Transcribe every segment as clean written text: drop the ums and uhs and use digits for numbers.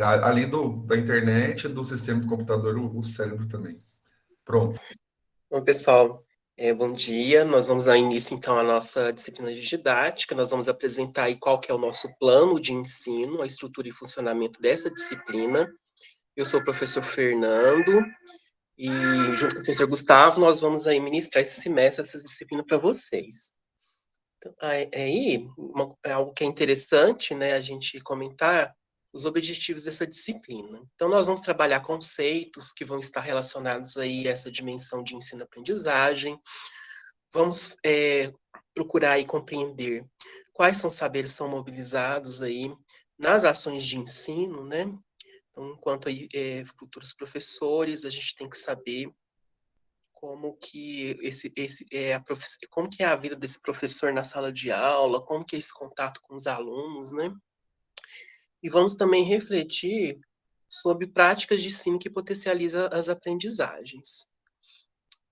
Além da internet, do sistema do computador, o cérebro também. Pronto. Bom, pessoal, bom dia. Nós vamos dar início, então, à nossa disciplina de didática. Nós vamos apresentar aí qual que é o nosso plano de ensino, a estrutura e funcionamento dessa disciplina. Eu sou o professor Fernando e, junto com o professor Gustavo, nós vamos aí ministrar esse semestre, essa disciplina para vocês. Então, algo que é interessante, né, a gente comentar os objetivos dessa disciplina. Então, nós vamos trabalhar conceitos que vão estar relacionados aí a essa dimensão de ensino-aprendizagem. Vamos procurar aí compreender quais são saberes são mobilizados aí nas ações de ensino, né? Então, enquanto aí, futuros professores, a gente tem que saber como que como que é a vida desse professor na sala de aula, como que é esse contato com os alunos, né? E vamos também refletir sobre práticas de ensino que potencializa as aprendizagens.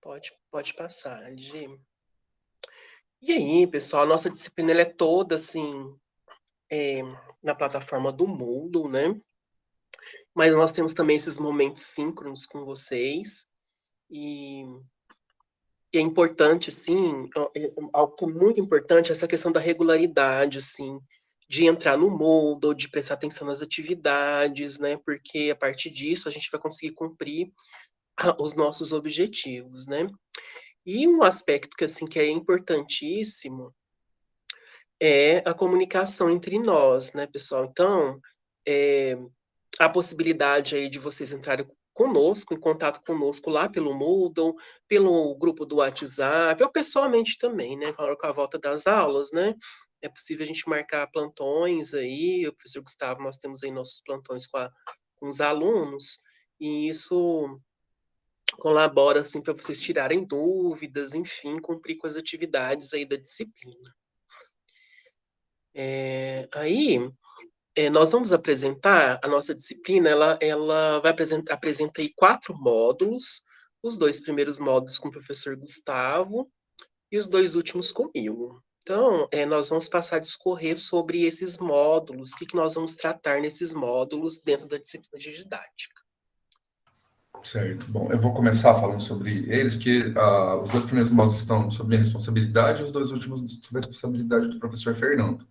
Pode passar, LG. E aí, pessoal, a nossa disciplina ela é toda assim é, na plataforma do Moodle, né? Mas nós temos também esses momentos síncronos com vocês e é importante, sim, algo que é muito importante, essa questão da regularidade, assim, de entrar no Moodle, de prestar atenção nas atividades, né? Porque a partir disso a gente vai conseguir cumprir os nossos objetivos, né? E um aspecto que, assim, que é importantíssimo é a comunicação entre nós, né, pessoal? Então, é, a possibilidade aí de vocês entrarem conosco, em contato conosco lá pelo Moodle, pelo grupo do WhatsApp, ou pessoalmente também, né, com a volta das aulas, né? É possível a gente marcar plantões aí, o professor Gustavo, nós temos aí nossos plantões com os alunos, e isso colabora, assim, para vocês tirarem dúvidas, enfim, cumprir com as atividades aí da disciplina. Nós vamos apresentar a nossa disciplina, ela vai apresenta aí 4 módulos, os 2 primeiros módulos com o professor Gustavo e os 2 últimos comigo. Então, nós vamos passar a discorrer sobre esses módulos, o que nós vamos tratar nesses módulos dentro da disciplina de didática. Certo. Bom, eu vou começar falando sobre eles, porque os 2 primeiros módulos estão sob minha responsabilidade e os 2 últimos sob a responsabilidade do professor Fernando.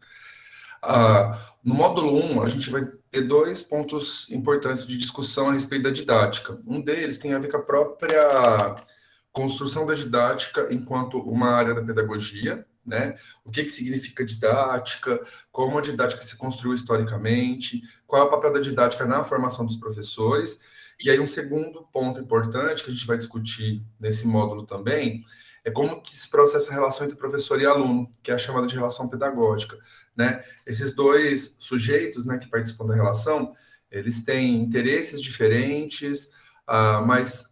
No módulo 1, a gente vai ter 2 pontos importantes de discussão a respeito da didática. Um deles tem a ver com a própria construção da didática enquanto uma área da pedagogia, né? O que significa didática, como a didática se construiu historicamente, qual é o papel da didática na formação dos professores. E aí um segundo ponto importante que a gente vai discutir nesse módulo também é como que se processa a relação entre professor e aluno, que é a chamada de relação pedagógica, né? Esses 2 sujeitos, né, que participam da relação, eles têm interesses diferentes, mas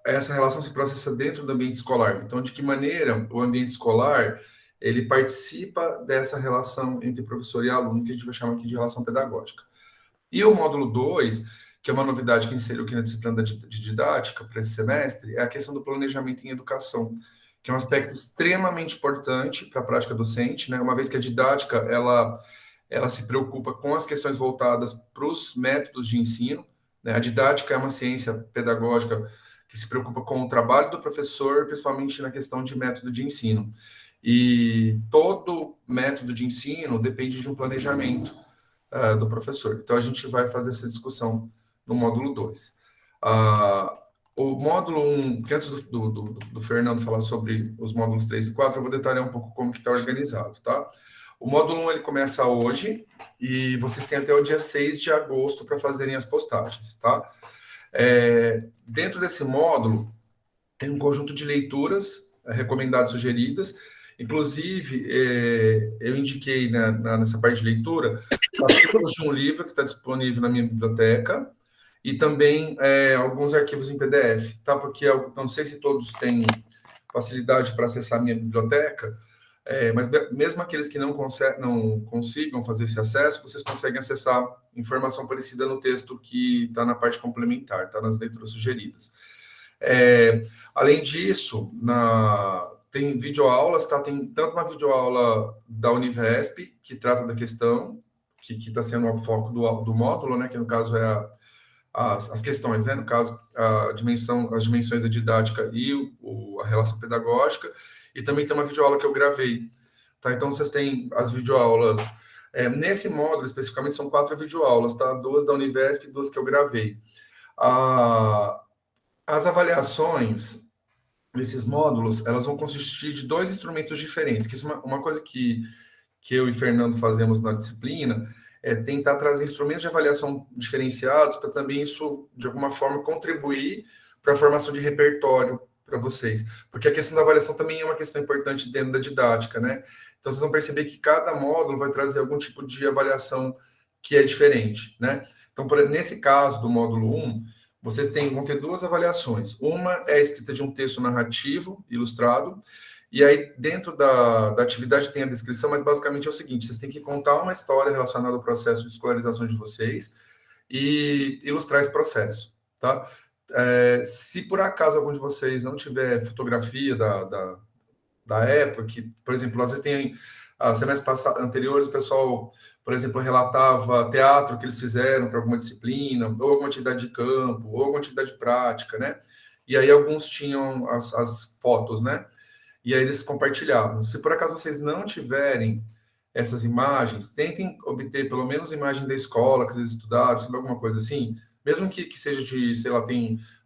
essa relação se processa dentro do ambiente escolar. Então, de que maneira o ambiente escolar ele participa dessa relação entre professor e aluno, que a gente vai chamar aqui de relação pedagógica. E o módulo 2, que é uma novidade que inseriu aqui na disciplina de didática para esse semestre, é a questão do planejamento em educação, que é um aspecto extremamente importante para a prática docente, né? Uma vez que a didática ela se preocupa com as questões voltadas para os métodos de ensino, né? A didática é uma ciência pedagógica que se preocupa com o trabalho do professor, principalmente na questão de método de ensino. E todo método de ensino depende de um planejamento do professor. Então, a gente vai fazer essa discussão no módulo 2. O módulo 1, que antes do Fernando falar sobre os módulos 3 e 4, eu vou detalhar um pouco como que está organizado, tá? O módulo 1, ele começa hoje e vocês têm até o dia 6 de agosto para fazerem as postagens, tá? Dentro desse módulo, tem um conjunto de leituras recomendadas, sugeridas. Inclusive, eu indiquei nessa parte de leitura capítulos de um livro que está disponível na minha biblioteca e também alguns arquivos em PDF, tá? Porque eu não sei se todos têm facilidade para acessar a minha biblioteca, mas mesmo aqueles que não consigam fazer esse acesso, vocês conseguem acessar informação parecida no texto que está na parte complementar, está nas leituras sugeridas. Além disso, tem videoaulas, tá? Tem tanto uma videoaula da Univesp, que trata da questão, que está sendo o foco do módulo, né, que no caso é as questões, né, no caso, as dimensões da didática e a relação pedagógica, e também tem uma videoaula que eu gravei, tá? Então, vocês têm as videoaulas, nesse módulo, especificamente, são 4 videoaulas, tá? 2 da Univesp e 2 que eu gravei. As avaliações desses módulos, elas vão consistir de 2 instrumentos diferentes, que isso é uma coisa que eu e Fernando fazemos na disciplina, é tentar trazer instrumentos de avaliação diferenciados para também isso, de alguma forma, contribuir para a formação de repertório para vocês. Porque a questão da avaliação também é uma questão importante dentro da didática, né? Então, vocês vão perceber que cada módulo vai trazer algum tipo de avaliação que é diferente, né? Então, nesse caso do módulo 1, vocês vão ter 2 avaliações. Uma é a escrita de um texto narrativo, ilustrado, e aí, dentro da atividade tem a descrição, mas basicamente é o seguinte, vocês têm que contar uma história relacionada ao processo de escolarização de vocês e ilustrar esse processo, tá? Se por acaso algum de vocês não tiver fotografia da época, que, por exemplo, às vezes tem, semestres anteriores, o pessoal, por exemplo, relatava teatro que eles fizeram para alguma disciplina, ou alguma atividade de campo, ou alguma atividade prática, né? E aí alguns tinham as fotos, né? E aí eles compartilhavam. Se por acaso vocês não tiverem essas imagens, tentem obter pelo menos imagem da escola que vocês estudaram, sabe, alguma coisa assim, mesmo que seja de, sei lá,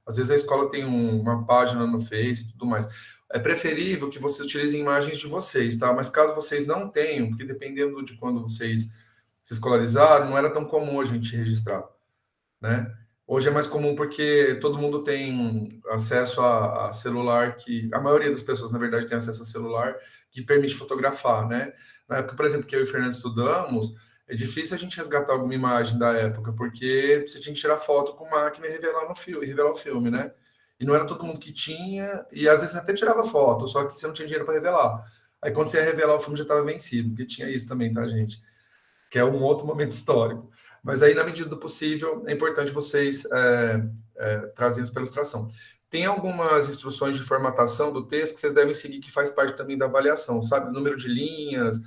às vezes a escola tem uma página no Face e tudo mais. É preferível que vocês utilizem imagens de vocês, tá? Mas caso vocês não tenham, porque dependendo de quando vocês se escolarizaram, não era tão comum a gente registrar, né? Hoje é mais comum porque todo mundo tem acesso a celular, que a maioria das pessoas, na verdade, tem acesso a celular que permite fotografar, né? Na época, por exemplo, que eu e o Fernando estudamos, é difícil a gente resgatar alguma imagem da época, porque você tinha que tirar foto com máquina e revelar no filme, revelar o filme, né? E não era todo mundo que tinha, e às vezes até tirava foto, só que você não tinha dinheiro para revelar. Aí quando você ia revelar o filme já estava vencido, porque tinha isso também, tá, gente? Que é um outro momento histórico. Mas aí, na medida do possível, é importante vocês trazerem isso para ilustração. Tem algumas instruções de formatação do texto que vocês devem seguir, que faz parte também da avaliação, sabe? Número de linhas,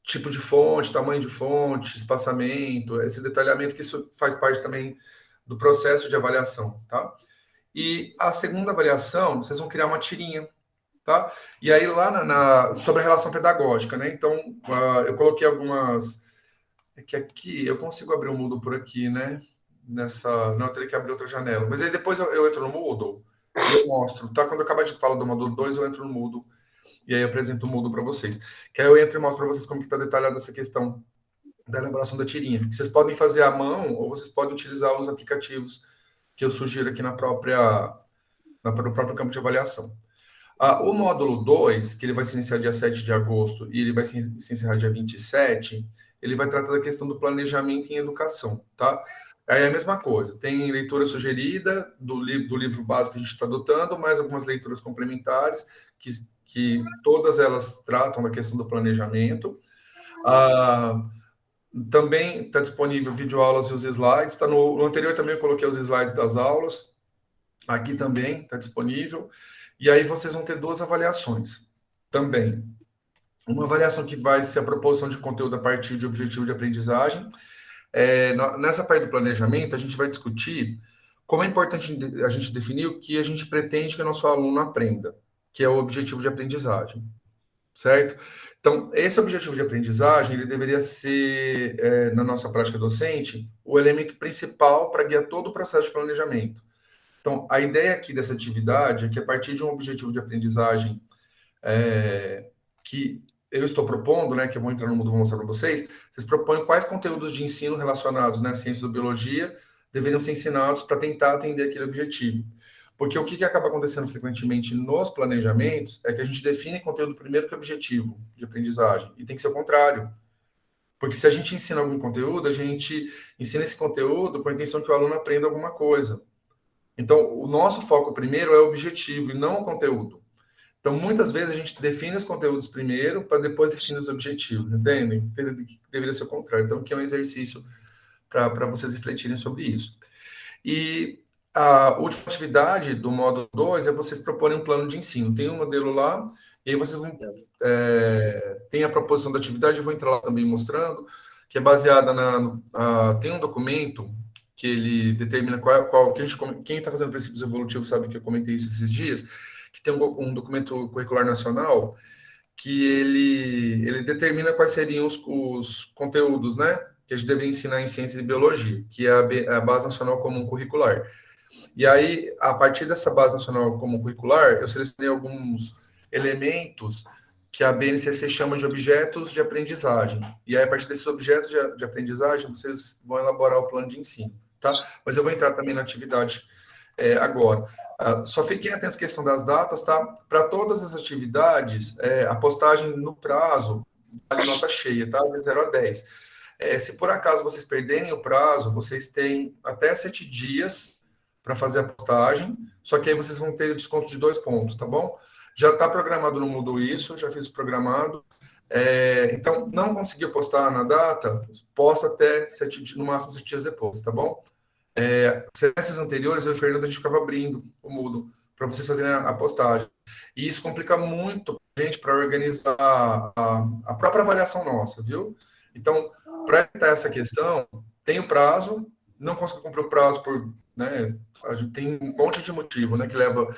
tipo de fonte, tamanho de fonte, espaçamento, esse detalhamento, que isso faz parte também do processo de avaliação, tá? E a segunda avaliação, vocês vão criar uma tirinha, tá? E aí lá sobre a relação pedagógica, né? Então, eu coloquei algumas. É que aqui eu consigo abrir o Moodle por aqui, né? Não, eu teria que abrir outra janela. Mas aí depois eu entro no Moodle e eu mostro, tá? Quando eu acabar de falar do módulo 2, eu entro no Moodle e aí eu apresento o Moodle para vocês. Que aí eu entro e mostro para vocês como que está detalhada essa questão da elaboração da tirinha. Vocês podem fazer à mão ou vocês podem utilizar os aplicativos que eu sugiro aqui no próprio campo de avaliação. O módulo 2, que ele vai se iniciar dia 7 de agosto e ele vai se encerrar dia 27, ele vai tratar da questão do planejamento em educação, tá? Aí é a mesma coisa, tem leitura sugerida do livro básico que a gente está adotando, mais algumas leituras complementares, que todas elas tratam da questão do planejamento. Também está disponível videoaulas e os slides, no anterior também eu coloquei os slides das aulas, aqui também está disponível. E aí vocês vão ter 2 avaliações também. Uma avaliação que vai ser a proposição de conteúdo a partir de objetivo de aprendizagem. Nessa parte do planejamento, a gente vai discutir como é importante a gente definir o que a gente pretende que o nosso aluno aprenda, que é o objetivo de aprendizagem, certo? Então, esse objetivo de aprendizagem, ele deveria ser, na nossa prática docente, o elemento principal para guiar todo o processo de planejamento. Então, a ideia aqui dessa atividade é que, a partir de um objetivo de aprendizagem que eu estou propondo, né, que eu vou entrar no Moodle e vou mostrar para vocês, vocês propõem quais conteúdos de ensino relacionados, né, ciência da biologia, deveriam ser ensinados para tentar atender aquele objetivo. Porque o que acaba acontecendo frequentemente nos planejamentos é que a gente define conteúdo primeiro que objetivo de aprendizagem, e tem que ser o contrário. Porque se a gente ensina algum conteúdo, a gente ensina esse conteúdo com a intenção que o aluno aprenda alguma coisa. Então, o nosso foco primeiro é o objetivo e não o conteúdo. Então, muitas vezes a gente define os conteúdos primeiro para depois definir os objetivos, entendem? Deveria ser o contrário. Então, aqui é um exercício para vocês refletirem sobre isso. E A última atividade do módulo 2 é vocês proporem um plano de ensino. Tem um modelo lá, e aí vocês vão. Tem a proposição da atividade, eu vou entrar lá também mostrando, que é baseada tem um documento que ele determina qual que quem está fazendo princípios evolutivos sabe que eu comentei isso esses dias, que tem um documento curricular nacional que ele determina quais seriam os conteúdos, né, que a gente deveria ensinar em ciências e biologia, que é a Base Nacional Comum Curricular. E aí, a partir dessa Base Nacional Comum Curricular, eu selecionei alguns elementos que a BNCC chama de objetos de aprendizagem. E aí, a partir desses objetos de aprendizagem, vocês vão elaborar o plano de ensino, tá? Mas eu vou entrar também na atividade agora. Só fiquem atentos à questão das datas, tá? Para todas as atividades, a postagem no prazo vale nota cheia, tá? De 0 a 10. Se por acaso vocês perderem o prazo, vocês têm até 7 dias para fazer a postagem, só que aí vocês vão ter o desconto de 2 pontos, tá bom? Já está programado no Moodle isso, já fiz o programado. Então, não conseguiu postar na data, posta até 7, no máximo 7 dias depois, tá bom? Semestres anteriores, eu e o Fernando, a gente ficava abrindo o Moodle para vocês fazerem a postagem. E isso complica muito a gente para organizar a própria avaliação nossa, viu? Então, para evitar essa questão, tem o prazo, não conseguiu cumprir o prazo por, né, a gente tem um monte de motivo, né, que leva,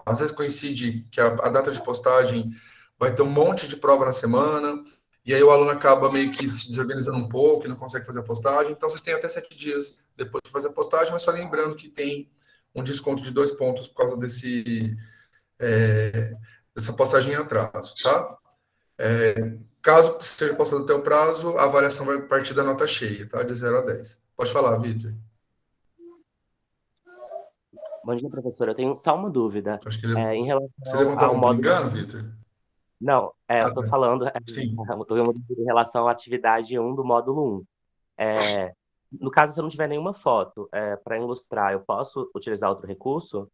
às vezes coincide que a data de postagem vai ter um monte de prova na semana, e aí o aluno acaba meio que se desorganizando um pouco e não consegue fazer a postagem. Então, vocês têm até 7 dias depois de fazer a postagem, mas só lembrando que tem um desconto de 2 pontos por causa dessa postagem em atraso, tá? Caso esteja postado até o prazo, a avaliação vai partir da nota cheia, tá? De 0 a 10. Pode falar, Vitor. Bom dia, professor. Eu tenho só uma dúvida. Acho que Em relação você levantou ao a mão por módulo. engano, Vitor? Não, eu estou falando Sim. eu tô em relação à atividade 1 do módulo 1. No caso, se eu não tiver nenhuma foto para ilustrar, eu posso utilizar outro recurso?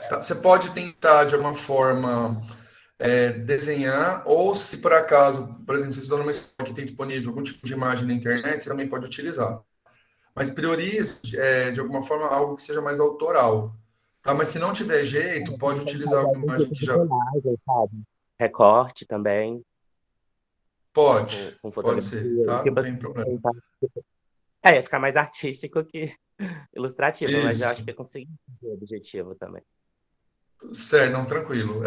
Tá, você pode tentar, de alguma forma, desenhar, ou se por acaso, por exemplo, se você está numa escola que tem disponível algum tipo de imagem na internet, você também pode utilizar. Mas priorize, de alguma forma, algo que seja mais autoral. Tá? Mas se não tiver jeito, pode utilizar alguma imagem que já... Sabe? Recorte também, Pode com pode fotografia. ser, tá? Não Tipo tem assim, problema. ia ficar mais artístico que ilustrativo, mas eu acho Isso. que eu consegui o objetivo também. Certo, não, tranquilo.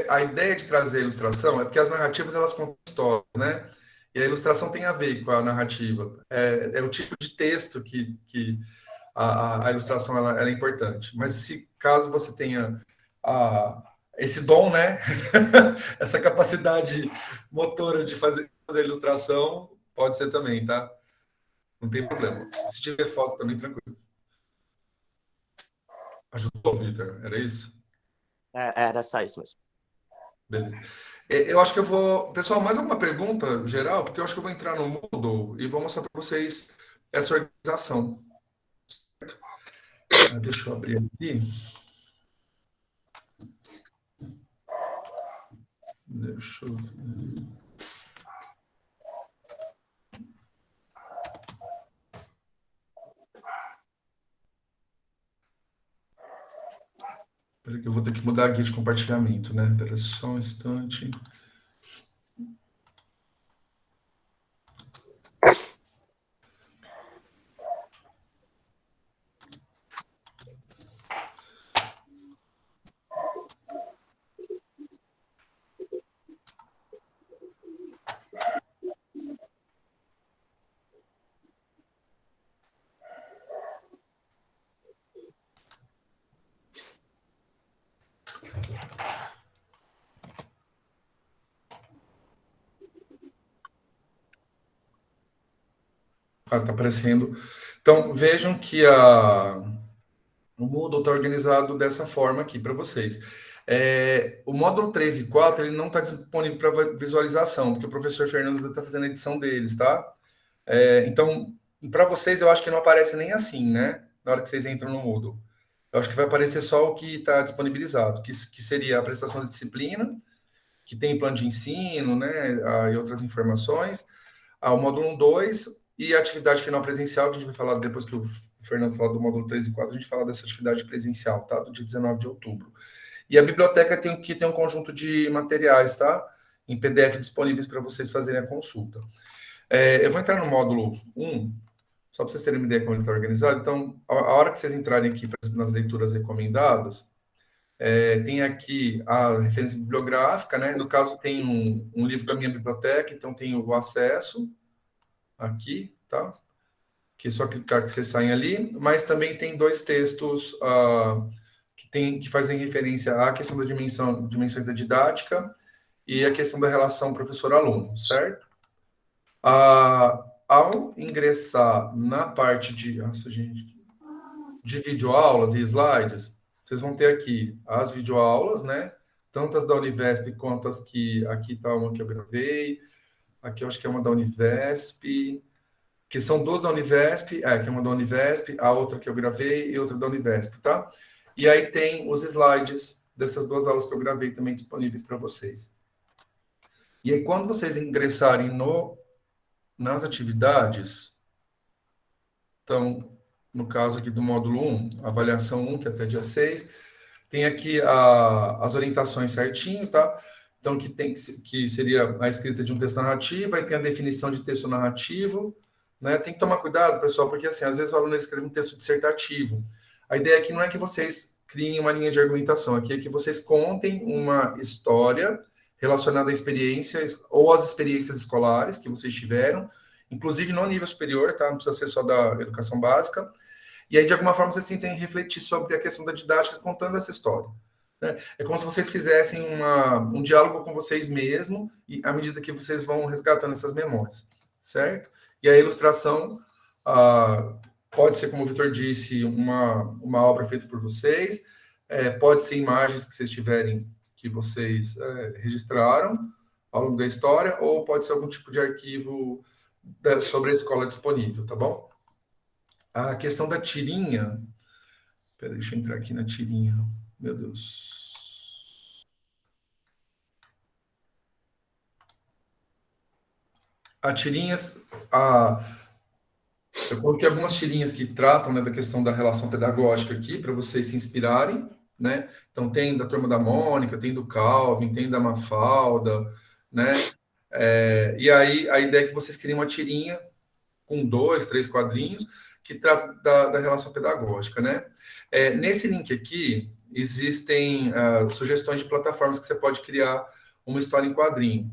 A ideia de trazer a ilustração é porque as narrativas, elas contam histórias, né? E a ilustração tem a ver com a narrativa. É o tipo de texto que a ilustração ela é importante. Mas se caso você tenha esse dom, né? Essa capacidade motora de fazer ilustração, pode ser também, tá? Não tem problema. Se tiver foto também, tranquilo. Ajudou, Vitor? Era isso? Era só isso mesmo. Beleza. Eu acho que eu vou. Pessoal, mais alguma pergunta geral? Porque eu acho que eu vou entrar no Moodle e vou mostrar para vocês essa organização. Certo? Deixa eu abrir aqui. Deixa eu ver. Espera que eu vou ter que mudar a guia de compartilhamento, né? Espera só um instante. Tá aparecendo. Então, vejam que o Moodle está organizado dessa forma aqui para vocês. O módulo 3 e 4 ele não está disponível para visualização, porque o professor Fernando está fazendo a edição deles, tá? Então, para vocês, eu acho que não aparece nem assim, né? Na hora que vocês entram no Moodle. Eu acho que vai aparecer só o que está disponibilizado, que seria a prestação de disciplina, que tem plano de ensino, né? E outras informações. O módulo 1, 2 e a atividade final presencial, que a gente vai falar depois que o Fernando falar do módulo 3 e 4, a gente fala dessa atividade presencial, tá? Do dia 19 de outubro. E a biblioteca tem um conjunto de materiais, tá? Em PDF disponíveis para vocês fazerem a consulta. Eu vou entrar no módulo 1, só para vocês terem uma ideia como ele está organizado. Então, a hora que vocês entrarem aqui nas leituras recomendadas, tem aqui a referência bibliográfica, né? No caso, tem um livro da minha biblioteca, então tem o acesso aqui, tá? Que é só clicar que vocês saem ali, mas também tem 2 textos que fazem referência à questão da dimensões da didática e a questão da relação professor-aluno, certo? Ao ingressar na parte de videoaulas e slides, vocês vão ter aqui as videoaulas, né? Tanto as da Univesp quanto as que... Aqui está uma que eu gravei, aqui eu acho que é uma da Univesp, que são 2 da Univesp, que é uma da Univesp, a outra que eu gravei e outra da Univesp, tá? E aí tem os slides dessas 2 aulas que eu gravei também disponíveis para vocês. E aí, quando vocês ingressarem nas atividades, então, no caso aqui do módulo 1, avaliação 1, que é até dia 6, tem aqui as orientações certinho, tá? Então, que seria a escrita de um texto narrativo, aí tem a definição de texto narrativo, né? Tem que tomar cuidado, pessoal, porque, assim, às vezes o aluno escreve um texto dissertativo. A ideia aqui não é que vocês criem uma linha de argumentação, aqui é que vocês contem uma história relacionada a experiências ou às experiências escolares que vocês tiveram, inclusive no nível superior, tá? Não precisa ser só da educação básica. E aí, de alguma forma, vocês tentem refletir sobre a questão da didática contando essa história, né? É como se vocês fizessem um diálogo com vocês mesmos, e à medida que vocês vão resgatando essas memórias, certo? E a ilustração pode ser, como o Vitor disse, uma obra feita por vocês, pode ser imagens que vocês tiverem, que vocês registraram ao longo da história, ou pode ser algum tipo de arquivo sobre a escola disponível, tá bom? A questão da tirinha... Peraí, deixa eu entrar aqui na tirinha. Meu Deus. A tirinhas... Eu coloquei algumas tirinhas que tratam, né, da questão da relação pedagógica aqui, para vocês se inspirarem, né? Então, tem da Turma da Mônica, tem do Calvin, tem da Mafalda, né? E aí, a ideia é que vocês criem uma tirinha com 2, 3 quadrinhos que trata da relação pedagógica, né? Nesse link aqui, existem sugestões de plataformas que você pode criar uma história em quadrinho.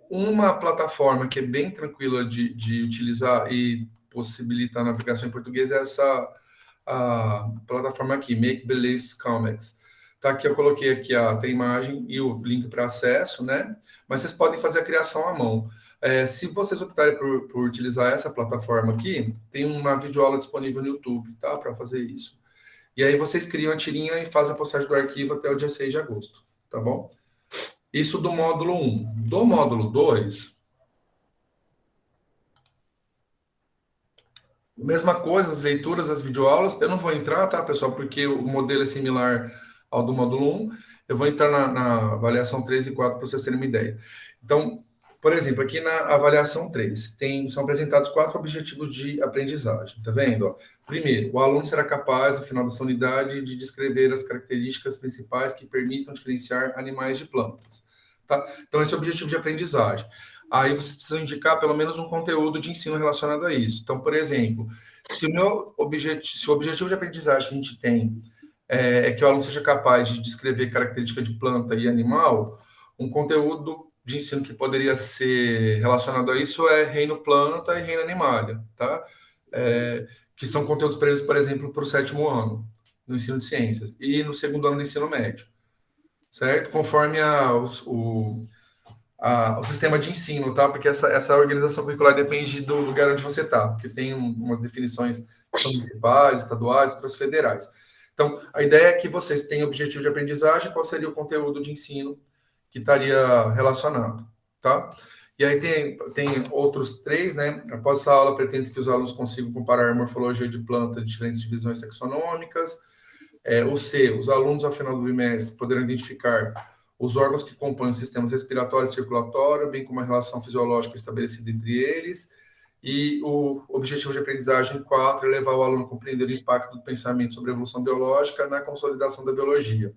Uma plataforma que é bem tranquila de utilizar e possibilita a navegação em português é essa plataforma aqui, Make Believe Comics. Tá, aqui eu coloquei aqui a imagem e o link para acesso, né? Mas vocês podem fazer a criação à mão. Se vocês optarem por utilizar essa plataforma aqui, tem uma videoaula disponível no YouTube, tá? Para fazer isso. E aí vocês criam a tirinha e fazem a postagem do arquivo até o dia 6 de agosto, tá bom? Isso do módulo 1. Do módulo 2, mesma coisa, as leituras, as videoaulas. Eu não vou entrar, tá, pessoal? Porque o modelo é similar ao do módulo 1. Eu vou entrar na avaliação 3 e 4 para vocês terem uma ideia. Então, por exemplo, aqui na avaliação 3, são apresentados 4 objetivos de aprendizagem, tá vendo? Ó, primeiro, o aluno será capaz, no final dessa unidade, de descrever as características principais que permitam diferenciar animais de plantas, tá? Então, esse é o objetivo de aprendizagem. Aí vocês precisam indicar pelo menos um conteúdo de ensino relacionado a isso. Então, por exemplo, se o objetivo de aprendizagem que a gente tem é que o aluno seja capaz de descrever característica de planta e animal, um conteúdo de ensino que poderia ser relacionado a isso é reino planta e reino animalia, tá? Que são conteúdos previstos, por exemplo, para o 7º ano, no ensino de ciências, e no 2º ano do ensino médio, certo? Conforme o sistema de ensino, tá? Porque essa organização curricular depende do lugar onde você está, porque tem umas definições que são municipais, estaduais, outras federais. Então, a ideia é que vocês tenham objetivo de aprendizagem, qual seria o conteúdo de ensino que estaria relacionado, tá? E aí tem outros 3, né? Após essa aula, pretende que os alunos consigam comparar a morfologia de planta de diferentes divisões taxonômicas. Ou C, os alunos, ao final do bimestre, poderão identificar os órgãos que compõem os sistemas respiratório e circulatório, bem como a relação fisiológica estabelecida entre eles. E o objetivo de aprendizagem 4 é levar o aluno a compreender o impacto do pensamento sobre a evolução biológica na consolidação da biologia.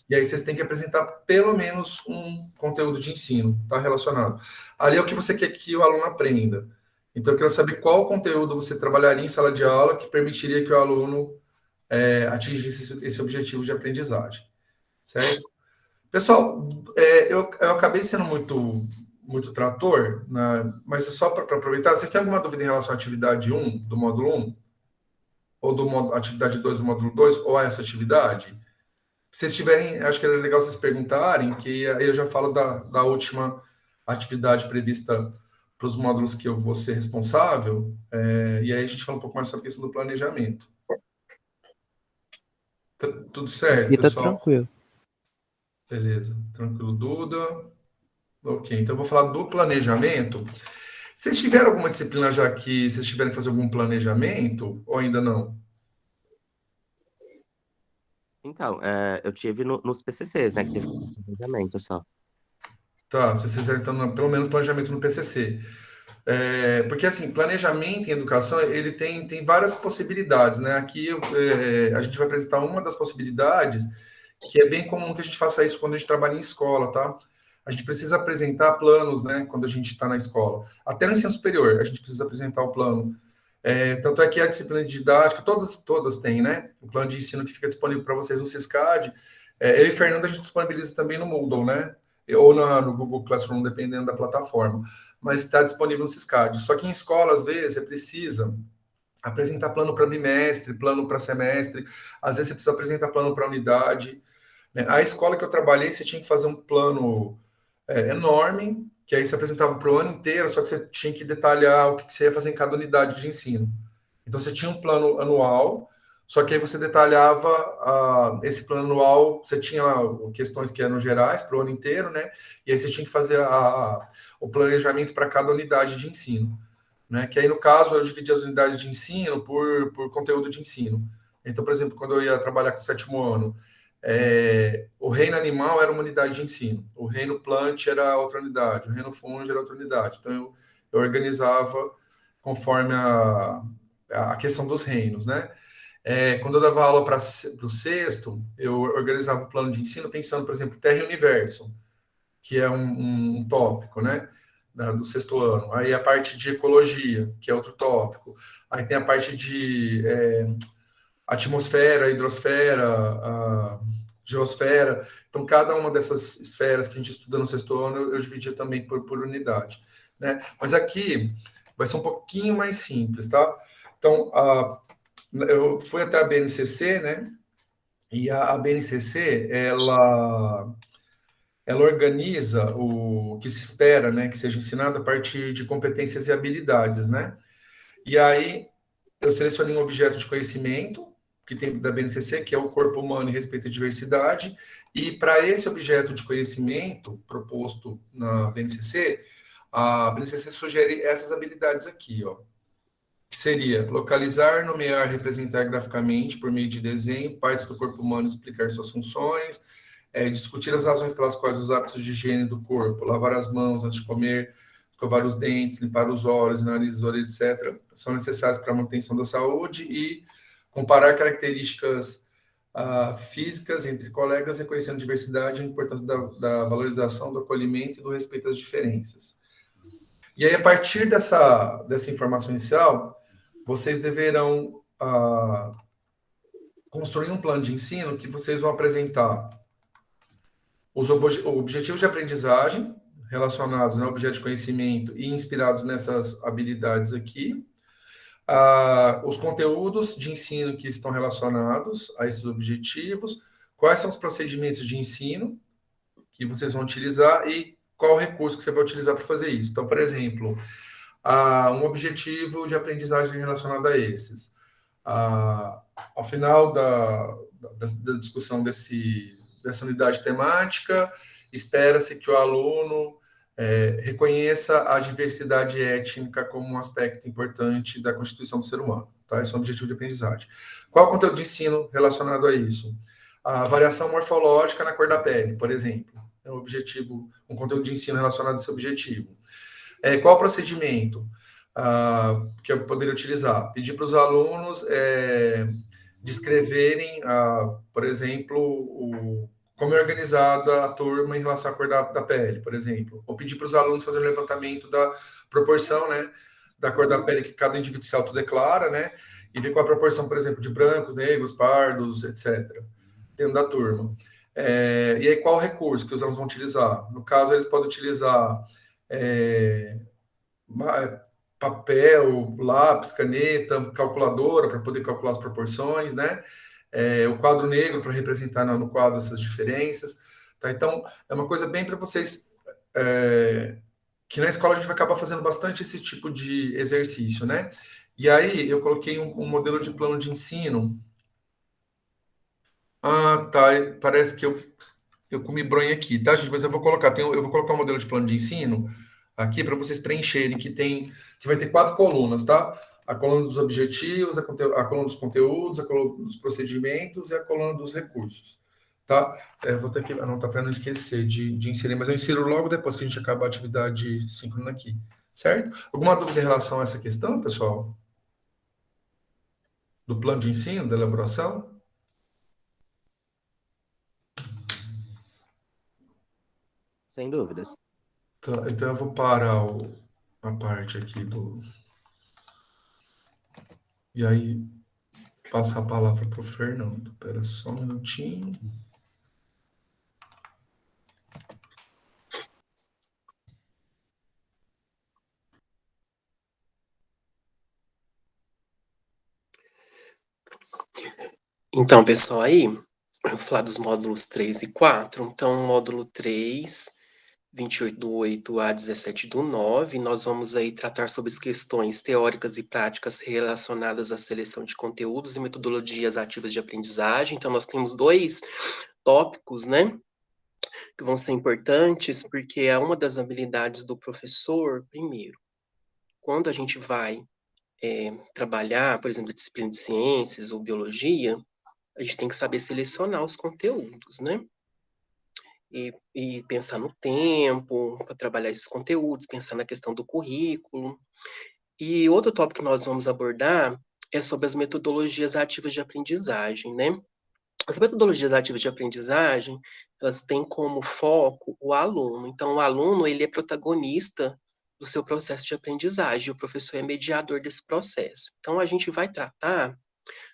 E aí vocês têm que apresentar pelo menos um conteúdo de ensino, tá relacionado. Ali é o que você quer que o aluno aprenda. Então, eu quero saber qual conteúdo você trabalharia em sala de aula que permitiria que o aluno atingisse esse objetivo de aprendizagem, certo? Pessoal, eu acabei sendo muito trator, né, mas é só para aproveitar. Vocês têm alguma dúvida em relação à atividade 1 do módulo 1? Ou atividade 2 do módulo 2? Ou a essa atividade? Se vocês tiverem, acho que é legal vocês perguntarem, que aí eu já falo da última atividade prevista para os módulos que eu vou ser responsável, e aí a gente fala um pouco mais sobre a questão do planejamento. Tudo certo, E tá pessoal? tranquilo. Beleza, tranquilo, Duda. Ok, então eu vou falar do planejamento. Vocês tiveram alguma disciplina já que vocês tiveram que fazer algum planejamento, ou ainda não? Então, eu tive nos PCCs, né, que teve planejamento só. Tá, vocês fizeram, então, pelo menos planejamento no PCC. Porque, assim, planejamento em educação, ele tem várias possibilidades, né? Aqui a gente vai apresentar uma das possibilidades, que é bem comum que a gente faça isso quando a gente trabalha em escola, tá? A gente precisa apresentar planos, né, quando a gente está na escola. Até no ensino superior, a gente precisa apresentar o plano. Tanto é que a disciplina de didática, todas têm, né? O plano de ensino que fica disponível para vocês no Siscad. Eu e Fernando, a gente disponibiliza também no Moodle, né? Ou no Google Classroom, dependendo da plataforma. Mas está disponível no Siscad. Só que em escola, às vezes, você precisa apresentar plano para bimestre, plano para semestre. Às vezes, você precisa apresentar plano para unidade, né? A escola que eu trabalhei, você tinha que fazer um plano enorme, que aí você apresentava para o ano inteiro, só que você tinha que detalhar o que você ia fazer em cada unidade de ensino. Então, você tinha um plano anual, só que aí você detalhava esse plano anual, você tinha lá questões que eram gerais para o ano inteiro, né? E aí você tinha que fazer o planejamento para cada unidade de ensino, né? Que aí, no caso, eu dividi as unidades de ensino por conteúdo de ensino. Então, por exemplo, quando eu ia trabalhar com o 7º ano, o reino animal era uma unidade de ensino, o reino plant era outra unidade, o reino fungo era outra unidade. Então, eu organizava conforme a questão dos reinos, né? Quando eu dava aula para o sexto, eu organizava o plano de ensino pensando, por exemplo, Terra e Universo, que é um tópico, né? Do 6º ano. Aí a parte de ecologia, que é outro tópico. Aí tem a parte de atmosfera, hidrosfera, a geosfera. Então, cada uma dessas esferas que a gente estuda no 6º ano, eu dividia também por unidade, né? Mas aqui vai ser um pouquinho mais simples, tá? Então, eu fui até a BNCC, né? E a BNCC, ela organiza o que se espera, né, que seja ensinado a partir de competências e habilidades, né? E aí eu selecionei um objeto de conhecimento que tem da BNCC, que é o corpo humano e respeito à diversidade, e para esse objeto de conhecimento proposto na BNCC, a BNCC sugere essas habilidades aqui, ó, que seria localizar, nomear, representar graficamente por meio de desenho partes do corpo humano, explicar suas funções, discutir as razões pelas quais os hábitos de higiene do corpo, lavar as mãos antes de comer, escovar os dentes, limpar os olhos, nariz, orelha, etc., são necessários para a manutenção da saúde e comparar características físicas entre colegas, reconhecendo diversidade e a importância da valorização, do acolhimento e do respeito às diferenças. E aí, a partir dessa informação inicial, vocês deverão construir um plano de ensino que vocês vão apresentar os objetivos de aprendizagem relacionados ao objeto de conhecimento e inspirados nessas habilidades aqui, os conteúdos de ensino que estão relacionados a esses objetivos, quais são os procedimentos de ensino que vocês vão utilizar e qual recurso que você vai utilizar para fazer isso. Então, por exemplo, um objetivo de aprendizagem relacionado a esses. Ao final da discussão dessa unidade temática, espera-se que o aluno reconheça a diversidade étnica como um aspecto importante da constituição do ser humano. Tá? Esse é o objetivo de aprendizagem. Qual é o conteúdo de ensino relacionado a isso? A variação morfológica na cor da pele, por exemplo. É um conteúdo de ensino relacionado a esse objetivo. Qual o procedimento? que eu poderia utilizar. Pedir para os alunos descreverem, por exemplo, como é organizada a turma em relação à cor da pele, por exemplo. Ou pedir para os alunos fazerem um levantamento da proporção, né, da cor da pele que cada indivíduo se autodeclara, né, e ver qual a proporção, por exemplo, de brancos, negros, pardos, etc., dentro da turma. E aí, qual o recurso que os alunos vão utilizar? No caso, eles podem utilizar papel, lápis, caneta, calculadora para poder calcular as proporções, né? O quadro negro para representar no quadro essas diferenças. Tá? Então, é uma coisa bem para vocês que na escola a gente vai acabar fazendo bastante esse tipo de exercício, né? E aí eu coloquei um modelo de plano de ensino. Tá. Parece que eu comi bronha aqui, tá, gente? Mas eu vou colocar, eu vou colocar um modelo de plano de ensino aqui para vocês preencherem, que vai ter 4 colunas, tá? A coluna dos objetivos, a coluna dos conteúdos, a coluna dos procedimentos e a coluna dos recursos, tá? Vou ter que anotar para não esquecer de inserir, mas eu insiro logo depois que a gente acabar a atividade síncrona aqui, certo? Alguma dúvida em relação a essa questão, pessoal? Do plano de ensino, da elaboração? Sem dúvidas. Tá, então eu vou parar a parte aqui E aí, passar a palavra para o Fernando. Espera só um minutinho. Então, pessoal, aí, eu vou falar dos módulos 3 e 4. Então, módulo 3, 28/8 a 17/9, nós vamos aí tratar sobre as questões teóricas e práticas relacionadas à seleção de conteúdos e metodologias ativas de aprendizagem. Então, nós temos 2 tópicos, né, que vão ser importantes, porque é uma das habilidades do professor, primeiro, quando a gente vai trabalhar, por exemplo, a disciplina de ciências ou biologia, a gente tem que saber selecionar os conteúdos, né? E pensar no tempo para trabalhar esses conteúdos, pensar na questão do currículo. E outro tópico que nós vamos abordar é sobre as metodologias ativas de aprendizagem, né? As metodologias ativas de aprendizagem, elas têm como foco o aluno. Então, o aluno, ele é protagonista do seu processo de aprendizagem, o professor é mediador desse processo. Então, a gente vai tratar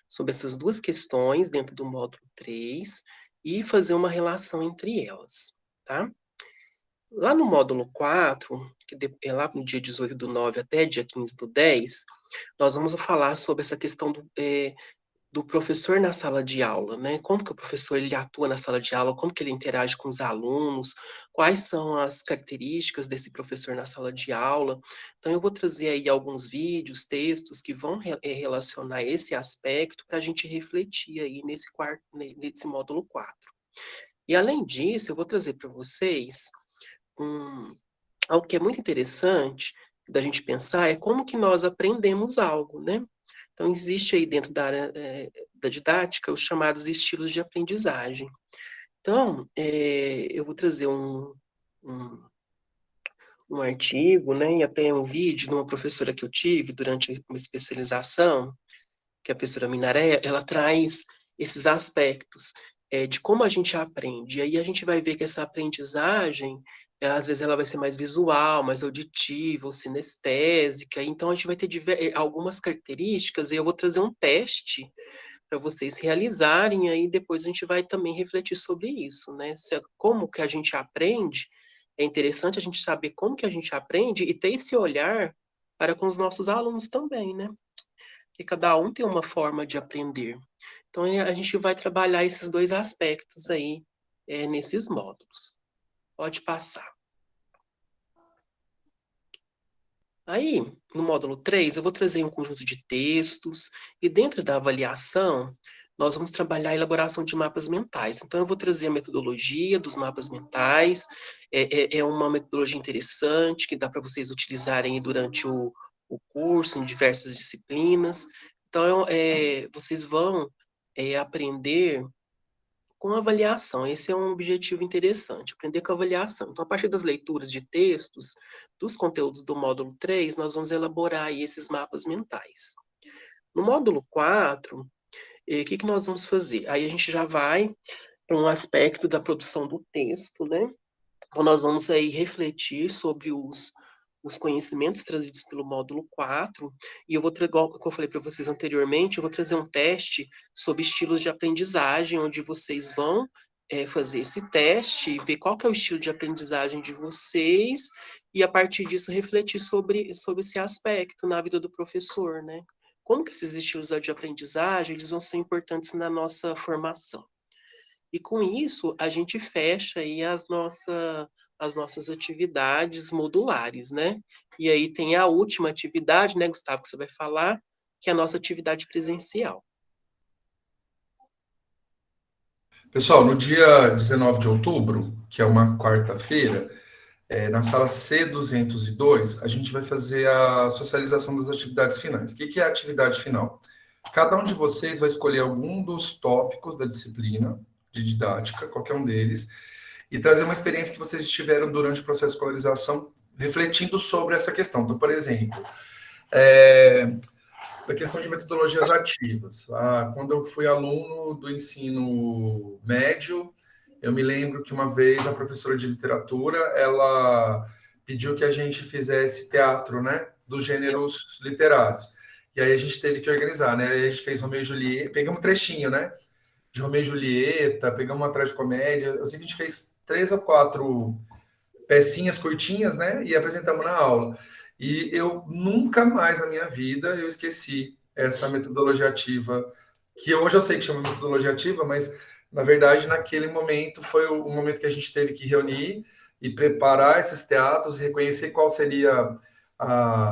sobre essas 2 questões dentro do módulo 3 e fazer uma relação entre elas, tá? Lá no módulo 4, que é lá no dia 18/9 até dia 15/10, nós vamos falar sobre essa questão do professor na sala de aula, né? Como que o professor ele atua na sala de aula, como que ele interage com os alunos, quais são as características desse professor na sala de aula. Então, eu vou trazer aí alguns vídeos, textos que vão relacionar esse aspecto para a gente refletir aí nesse módulo 4. E, além disso, eu vou trazer para vocês algo que é muito interessante da gente pensar, é como que nós aprendemos algo, né? Então, existe aí dentro da área da didática os chamados estilos de aprendizagem. Então, eu vou trazer um artigo, né, e até um vídeo de uma professora que eu tive durante uma especialização, que é a professora Minaré, ela traz esses aspectos de como a gente aprende. E aí a gente vai ver que essa aprendizagem, às vezes ela vai ser mais visual, mais auditiva, ou sinestésica. Então a gente vai ter algumas características, e eu vou trazer um teste para vocês realizarem, aí depois a gente vai também refletir sobre isso, né? Como que a gente aprende, é interessante a gente saber como que a gente aprende e ter esse olhar para com os nossos alunos também, né? Porque cada um tem uma forma de aprender. Então, a gente vai trabalhar esses 2 aspectos aí nesses módulos. Pode passar. Aí, no módulo 3, eu vou trazer um conjunto de textos, e dentro da avaliação, nós vamos trabalhar a elaboração de mapas mentais. Então, eu vou trazer a metodologia dos mapas mentais, é uma metodologia interessante, que dá para vocês utilizarem durante o curso, em diversas disciplinas. Então, vocês vão aprender com avaliação. Esse é um objetivo interessante, aprender com avaliação. Então, a partir das leituras de textos, dos conteúdos do módulo 3, nós vamos elaborar aí esses mapas mentais. No módulo 4, o que nós vamos fazer? Aí a gente já vai para um aspecto da produção do texto, né? Então, nós vamos aí refletir sobre os conhecimentos trazidos pelo módulo 4, e eu vou trazer, igual que eu falei para vocês anteriormente, eu vou trazer um teste sobre estilos de aprendizagem, onde vocês vão fazer esse teste e ver qual que é o estilo de aprendizagem de vocês, e a partir disso refletir sobre esse aspecto na vida do professor, né? Como que esses estilos de aprendizagem eles vão ser importantes na nossa formação. E com isso, a gente fecha aí as nossas atividades modulares, né? E aí tem a última atividade, né, Gustavo, que você vai falar, que é a nossa atividade presencial. Pessoal, no dia 19 de outubro, que é uma quarta-feira, na sala C202, a gente vai fazer a socialização das atividades finais. O que é a atividade final? Cada um de vocês vai escolher algum dos tópicos da disciplina de didática, qualquer um deles, e trazer uma experiência que vocês tiveram durante o processo de escolarização, refletindo sobre essa questão. Então, por exemplo, da questão de metodologias ativas. Quando eu fui aluno do ensino médio, eu me lembro que uma vez a professora de literatura, ela pediu que a gente fizesse teatro, né, dos gêneros literários. E aí a gente teve que organizar, né? Aí a gente fez Romeu e Julieta, pegamos um trechinho, né, de Romeu e Julieta, pegamos uma tragicómédia. Eu sei que a gente fez 3 ou 4 pecinhas curtinhas, né, e apresentamos na aula. E eu nunca mais na minha vida eu esqueci essa metodologia ativa, que hoje eu sei que chama metodologia ativa, mas na verdade naquele momento foi o momento que a gente teve que reunir e preparar esses teatros, reconhecer qual seria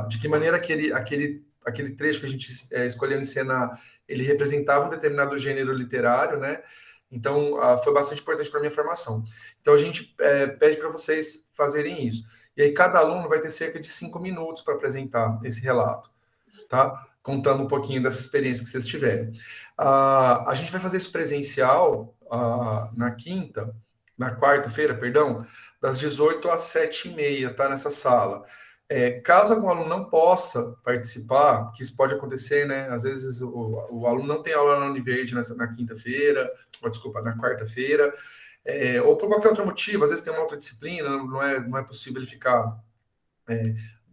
de que maneira aquele trecho que a gente escolheu encenar, ele representava um determinado gênero literário, né? Então, foi bastante importante para a minha formação. Então, a gente pede para vocês fazerem isso. E aí, cada aluno vai ter cerca de 5 minutos para apresentar esse relato, tá? Contando um pouquinho dessa experiência que vocês tiverem. A gente vai fazer isso presencial na quarta-feira, perdão, das 18 às 7h30, tá? Nessa sala. Caso algum aluno não possa participar, que isso pode acontecer, né? Às vezes o aluno não tem aula na Univerde na quinta-feira, desculpa, na quarta-feira, ou por qualquer outro motivo, às vezes tem uma outra disciplina, não é possível ele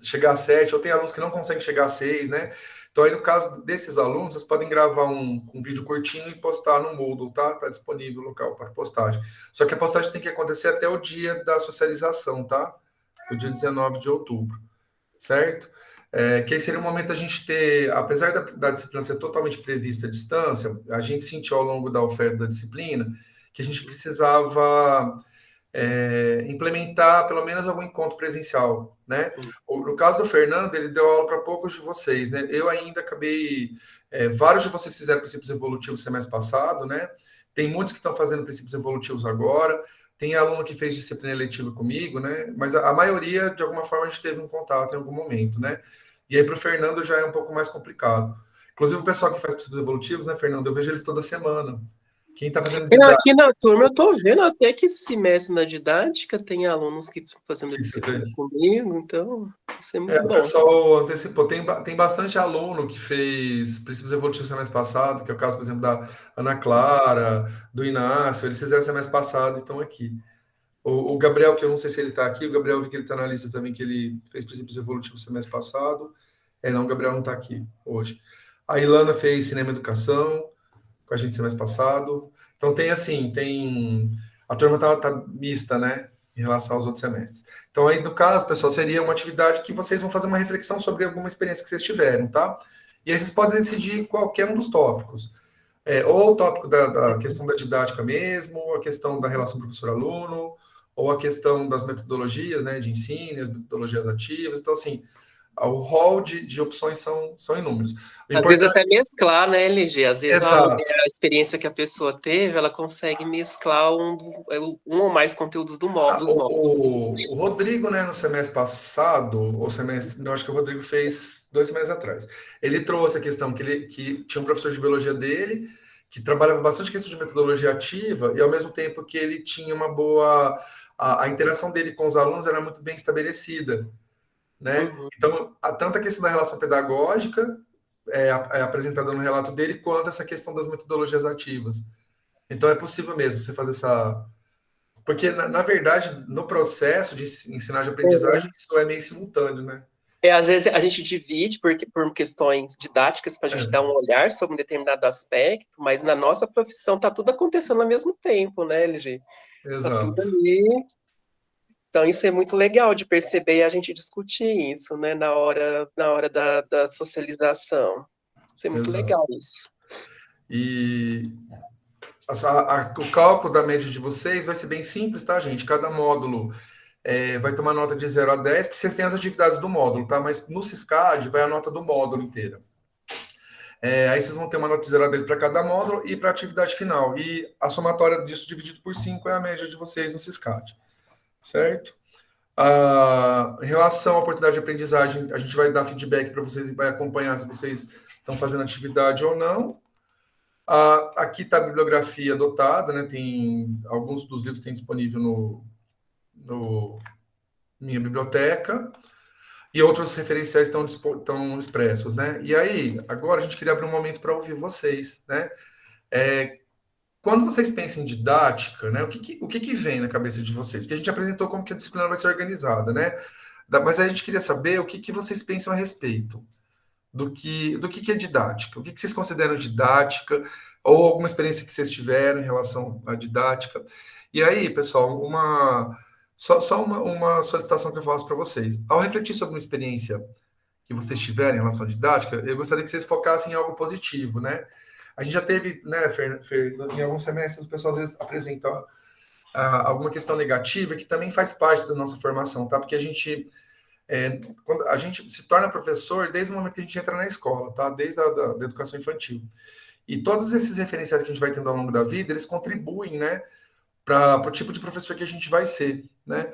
chegar às 7, ou tem alunos que não conseguem chegar às 6, né? Então, aí no caso desses alunos, vocês podem gravar um vídeo curtinho e postar no Moodle, tá? Tá disponível o local para postagem. Só que a postagem tem que acontecer até o dia da socialização, tá? O dia 19 de outubro, certo? Que aí seria um momento a gente ter, apesar da disciplina ser totalmente prevista à distância, a gente sentiu ao longo da oferta da disciplina que a gente precisava implementar pelo menos algum encontro presencial, né? No caso do Fernando, ele deu aula para poucos de vocês, né? Eu ainda acabei... vários de vocês fizeram princípios evolutivos semestre passado, né? Tem muitos que estão fazendo princípios evolutivos agora, tem aluno que fez disciplina eletiva comigo, né? Mas a maioria, de alguma forma, a gente teve um contato em algum momento, né? E aí, para o Fernando, já é um pouco mais complicado. Inclusive, o pessoal que faz princípios evolutivos, né, Fernando? Eu vejo eles toda semana. Quem está fazendo didática... Aqui na turma, eu estou vendo até que esse semestre na didática tem alunos que estão fazendo disciplina comigo, então isso é muito bom. O pessoal antecipou. Tem bastante aluno que fez princípios evolutivos semestre passado, que é o caso, por exemplo, da Ana Clara, do Inácio, eles fizeram semestre passado e estão aqui. O Gabriel, que eu não sei se ele está aqui, o Gabriel, vi que ele está na lista também, que ele fez princípios evolutivos semestre passado. Não, o Gabriel não está aqui hoje. A Ilana fez cinema e educação com a gente semestre passado. Então, a turma tá mista, né, em relação aos outros semestres. Então, aí, no caso, pessoal, seria uma atividade que vocês vão fazer uma reflexão sobre alguma experiência que vocês tiveram, tá? E aí vocês podem decidir qualquer um dos tópicos. Ou o tópico da questão da didática mesmo, ou a questão da relação professor-aluno, ou a questão das metodologias, né, de ensino, as metodologias ativas. Então, assim, o rol de opções são inúmeros. Às vezes até mesclar, né, LG? Às vezes a experiência que a pessoa teve, ela consegue mesclar um ou mais conteúdos dos módulos. O Rodrigo, né, no semestre passado, eu acho que o Rodrigo fez 2 semestres atrás, ele trouxe a questão que tinha um professor de biologia dele, que trabalhava bastante questão de metodologia ativa e ao mesmo tempo que ele tinha uma boa a interação dele com os alunos era muito bem estabelecida, né? Uhum. Então, tanto a questão da relação pedagógica é apresentada no relato dele, quanto essa questão das metodologias ativas. Então, é possível mesmo você fazer essa... Porque, na verdade, no processo de ensinar de aprendizagem, isso é meio simultâneo, né? Às vezes a gente divide por questões didáticas para a gente dar um olhar sobre um determinado aspecto, mas na nossa profissão está tudo acontecendo ao mesmo tempo, né, LG? Está tudo Exato. ali. Então, isso é muito legal de perceber e a gente discutir isso, né, na hora da socialização. Isso é muito Exato. legal, isso. E o cálculo da média de vocês vai ser bem simples, tá, gente? Cada módulo vai tomar nota de 0 a 10, porque vocês têm as atividades do módulo, tá? Mas no Siscad vai a nota do módulo inteira. Aí vocês vão ter uma nota de 0 a 10 para cada módulo e para a atividade final. E a somatória disso dividido por 5 é a média de vocês no Siscad, certo? Em relação à oportunidade de aprendizagem, a gente vai dar feedback para vocês e vai acompanhar se vocês estão fazendo atividade ou não. Aqui está a bibliografia adotada, né? Tem alguns dos livros que tem disponível no minha biblioteca e outros referenciais estão expressos, né? E aí, agora a gente queria abrir um momento para ouvir vocês, né? Quando vocês pensam em didática, né? O que vem na cabeça de vocês? Porque a gente apresentou como que a disciplina vai ser organizada, né? Mas a gente queria saber o que vocês pensam a respeito do que é didática, o que vocês consideram didática, ou alguma experiência que vocês tiveram em relação à didática. E aí, pessoal, só uma solicitação que eu faço para vocês. Ao refletir sobre uma experiência que vocês tiverem em relação à didática, eu gostaria que vocês focassem em algo positivo, né? A gente já teve, né, Fer, em alguns semestres, o pessoal às vezes apresenta alguma questão negativa que também faz parte da nossa formação, tá? Porque quando a gente se torna professor desde o momento que a gente entra na escola, tá? Desde da educação infantil. E todos esses referenciais que a gente vai tendo ao longo da vida, eles contribuem, né, para o tipo de professor que a gente vai ser, né?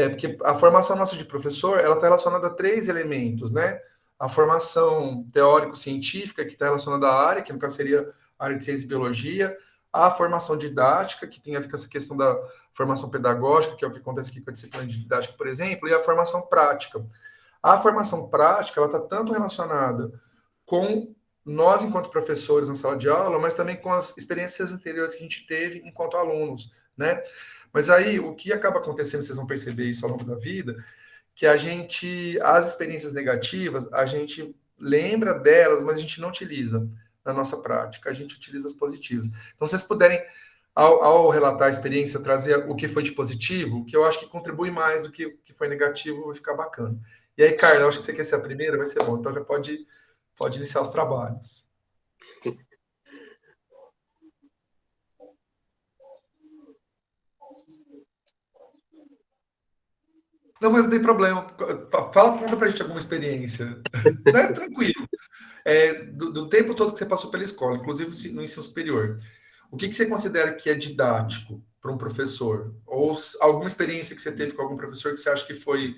Porque a formação nossa de professor, ela está relacionada a 3 elementos, né? A formação teórico-científica, que está relacionada à área, que no caso seria a área de ciência e biologia, a formação didática, que tem a ver com essa questão da formação pedagógica, que é o que acontece aqui com a disciplina de didática, por exemplo, e a formação prática. A formação prática, ela está tanto relacionada com nós, enquanto professores na sala de aula, mas também com as experiências anteriores que a gente teve enquanto alunos, né? Mas aí, o que acaba acontecendo, vocês vão perceber isso ao longo da vida, que as experiências negativas, a gente lembra delas, mas a gente não utiliza na nossa prática, a gente utiliza as positivas. Então, se vocês puderem, ao relatar a experiência, trazer o que foi de positivo, o que eu acho que contribui mais do que o que foi negativo, vai ficar bacana. E aí, Carla, eu acho que você quer ser a primeira, vai ser bom. Então, já pode iniciar os trabalhos. Não, mas não tem problema. Conta pra gente alguma experiência. Não é tranquilo. Do tempo todo que você passou pela escola, inclusive no ensino superior, o que você considera que é didático para um professor? Ou alguma experiência que você teve com algum professor que você acha que foi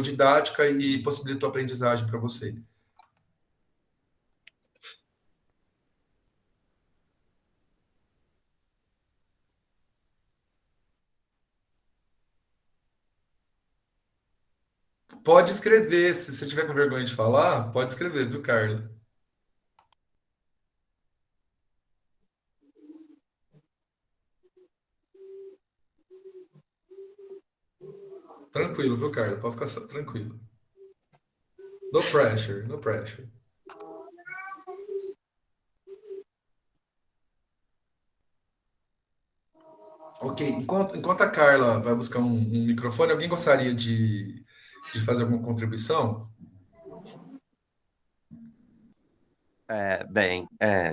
didática e possibilitou aprendizagem para você? Pode escrever. Se você tiver com vergonha de falar, pode escrever, viu, Carla? Tranquilo, viu, Carla? Pode ficar tranquilo. No pressure, no pressure. Ok, enquanto a Carla vai buscar um microfone, alguém gostaria de fazer alguma contribuição?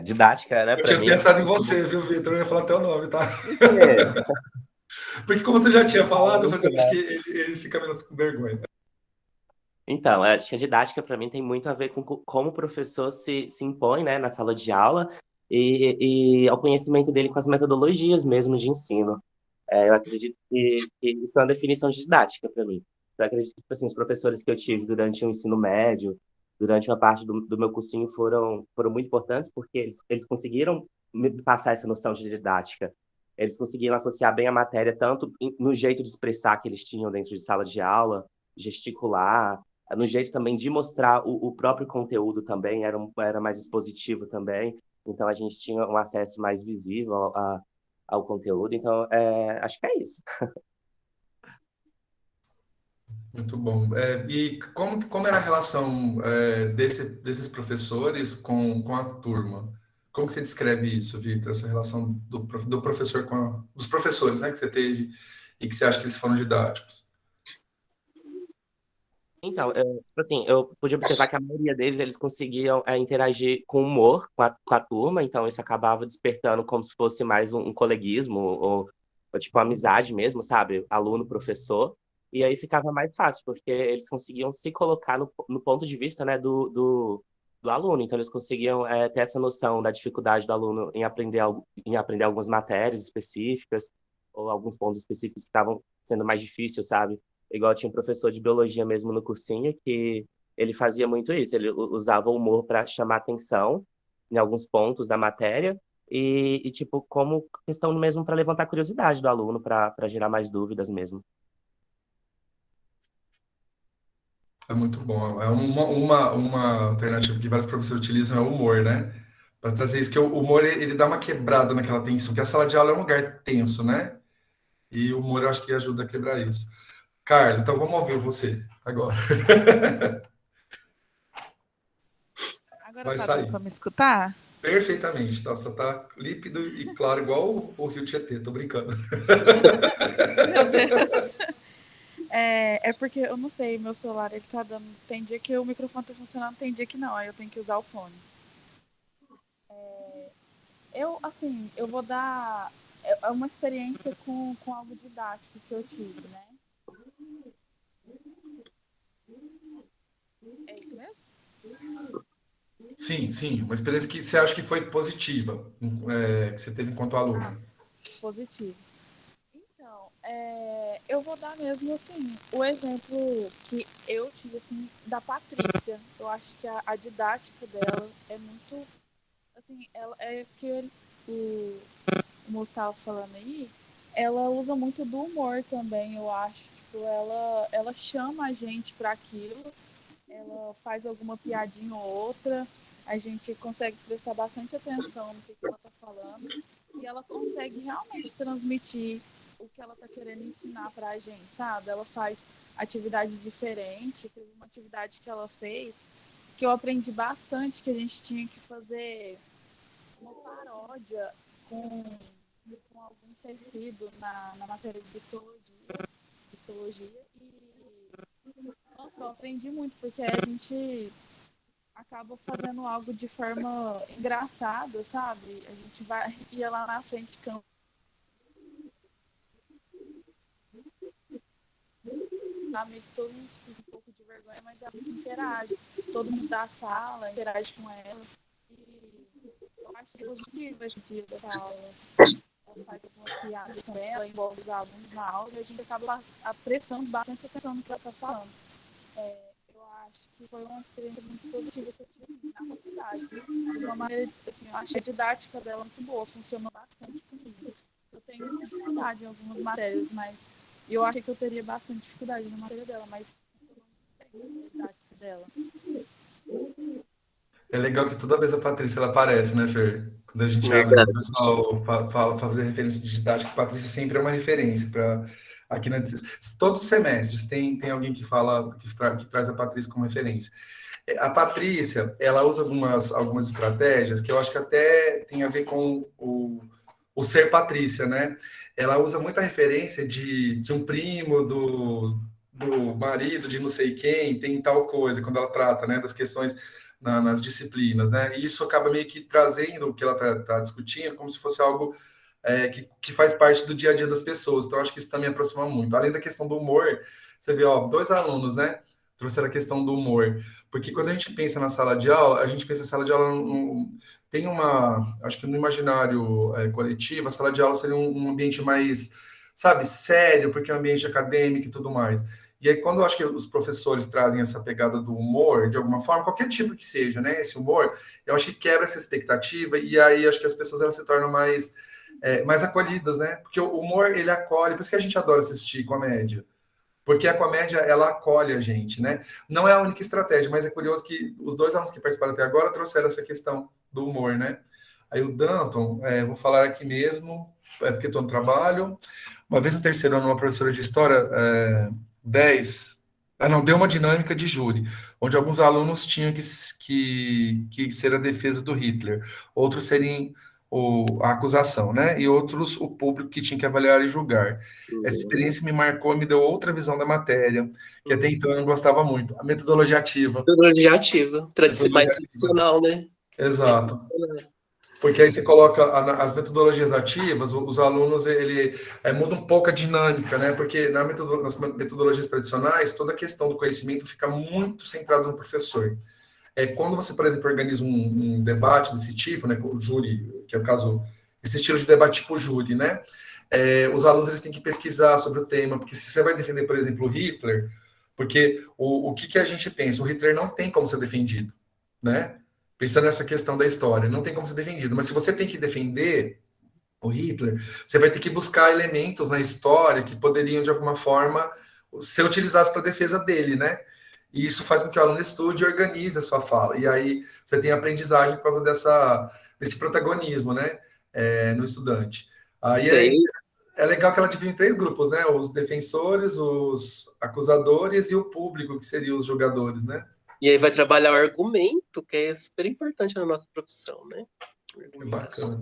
Didática, né, Eu para tinha mim. pensado em você, viu, Vitor? Eu ia falar teu nome, tá? É, Porque como você já tinha falado, eu falei, acho que ele fica menos com vergonha. Então, acho que a didática para mim tem muito a ver com como o professor se impõe, né, na sala de aula e ao conhecimento dele com as metodologias mesmo de ensino. Eu acredito que isso é uma definição de didática para mim. Eu acredito que, tipo assim, os professores que eu tive durante o ensino médio durante uma parte do meu cursinho foram muito importantes, porque eles conseguiram me passar essa noção de didática. Eles conseguiram associar bem a matéria, tanto no jeito de expressar que eles tinham dentro de sala de aula, gesticular, no jeito também de mostrar o próprio conteúdo também, era mais expositivo também. Então, a gente tinha um acesso mais visível ao conteúdo. Então, acho que é isso. Muito bom. E como era a relação desses professores com a turma? Como que você descreve isso, Victor? Essa relação do professor dos professores, né, que você teve e que você acha que eles foram didáticos? Então, tipo assim, eu pude observar que a maioria deles, eles conseguiam interagir com humor com a turma, então isso acabava despertando como se fosse mais um coleguismo, ou tipo, amizade mesmo, sabe? Aluno-professor, e aí ficava mais fácil, porque eles conseguiam se colocar no ponto de vista, né, do aluno, então eles conseguiam ter essa noção da dificuldade do aluno em aprender algumas matérias específicas, ou alguns pontos específicos que estavam sendo mais difíceis, sabe? Igual tinha um professor de biologia mesmo no cursinho que ele fazia muito isso. Ele usava o humor para chamar atenção em alguns pontos da matéria e tipo, como questão mesmo para levantar a curiosidade do aluno, para gerar mais dúvidas mesmo. É muito bom. É uma alternativa que vários professores utilizam é o humor, né? Para trazer isso, que o humor ele dá uma quebrada naquela tensão, porque a sala de aula é um lugar tenso, né? E o humor eu acho que ajuda a quebrar isso. Carlos, então vamos ouvir você agora. Agora Vai tá dando sair. para me escutar? Perfeitamente, tá? Só tá límpido e claro, igual o Rio Tietê, tô brincando. Meu Deus. É porque eu não sei, meu celular ele tá dando. Tem dia que o microfone tá funcionando, tem dia que não, aí eu tenho que usar o fone. Assim, eu vou dar. É uma experiência com algo didático que eu tive, né? É isso mesmo? Sim, sim, uma experiência que você acha que foi positiva, que você teve enquanto Ah, aluna. positivo. Então, eu vou dar mesmo assim o exemplo que eu tive assim da Patrícia. Eu acho que a didática dela é muito assim, ela é que o moço estava falando aí, ela usa muito do humor também, eu acho. Tipo, ela chama a gente para aquilo, ela faz alguma piadinha ou outra, a gente consegue prestar bastante atenção no que ela está falando e ela consegue realmente transmitir o que ela está querendo ensinar para a gente, sabe? Ela faz atividade diferente. Teve uma atividade que ela fez que eu aprendi bastante, que a gente tinha que fazer uma paródia com algum tecido na matéria de histologia e nossa, eu aprendi muito, porque a gente acaba fazendo algo de forma engraçada, sabe? A gente ia lá na frente meio que todo mundo fica um pouco de vergonha, mas ela interage. Todo mundo da sala interage com ela. E eu acho positivo esse dia da aula. Ela faz alguma piada com ela, envolve os alunos na aula e a gente acaba prestando bastante atenção no que ela está falando. Eu acho que foi uma experiência muito positiva que eu tive assim, na faculdade. De uma maneira, assim, eu achei a didática dela muito boa, funcionou bastante comigo. Eu tenho muita dificuldade em algumas matérias, mas eu achei que eu teria bastante dificuldade na matéria dela, mas funcionou muito bem a didática dela. É legal que toda vez a Patrícia ela aparece, né, Fer? Quando a gente abre, o Verdade. pessoal fala fazer referência de didática, a Patrícia sempre é uma referência para aqui na todos os semestres tem alguém que fala que traz a Patrícia como referência. A Patrícia, ela usa algumas estratégias que eu acho que até tem a ver com o ser Patrícia, né? Ela usa muita referência de um primo do marido de não sei quem tem tal coisa, quando ela trata, né, das questões nas disciplinas, né? E isso acaba meio que trazendo o que ela está discutindo como se fosse algo que faz parte do dia a dia das pessoas. Então, acho que isso também aproxima muito. Além da questão do humor, você vê, ó, dois alunos, né? Trouxeram a questão do humor. Porque quando a gente pensa na sala de aula, a gente pensa na sala de aula. Tem acho que no imaginário coletivo, a sala de aula seria um ambiente mais, sabe, sério, porque é um ambiente acadêmico e tudo mais. E aí, quando eu acho que os professores trazem essa pegada do humor, de alguma forma, qualquer tipo que seja, né? Esse humor, eu acho que quebra essa expectativa, e aí acho que as pessoas elas se tornam mais acolhidas, né? Porque o humor, ele acolhe, por isso que a gente adora assistir comédia. Porque a comédia, ela acolhe a gente, né? Não é a única estratégia, mas é curioso que os dois alunos que participaram até agora trouxeram essa questão do humor, né? Aí o Danton, vou falar aqui mesmo, porque estou no trabalho. Uma vez no terceiro ano, uma professora de história, 10, não, deu uma dinâmica de júri, onde alguns alunos tinham que ser a defesa do Hitler, outros seriam a acusação, né? E outros o público que tinha que avaliar e julgar. Essa experiência me marcou, me deu outra visão da matéria, que até então eu não gostava muito. A metodologia ativa. Metodologia ativa, mais Metodologia ativa. tradicional, né? Mais Exato. tradicional. Porque aí você coloca as metodologias ativas, os alunos, ele muda um pouco a dinâmica, né? Porque nas metodologias tradicionais, toda a questão do conhecimento fica muito centrada no professor. Quando você, por exemplo, organiza um debate desse tipo, né, com o júri, que é o caso, esse estilo de debate tipo júri, né? Os alunos eles têm que pesquisar sobre o tema, porque se você vai defender, por exemplo, o Hitler, porque o que a gente pensa? O Hitler não tem como ser defendido, né? Pensando nessa questão da história, não tem como ser defendido. Mas se você tem que defender o Hitler, você vai ter que buscar elementos na história que poderiam, de alguma forma, ser utilizados para a defesa dele, né? E isso faz com que o aluno estude e organize a sua fala. E aí você tem aprendizagem por causa desse protagonismo, né? No estudante. Aí Sei. é legal que ela divide em 3 grupos, né? Os defensores, os acusadores e o público, que seriam os jogadores, né? E aí vai trabalhar o argumento, que é super importante na nossa profissão, né? Que bacana.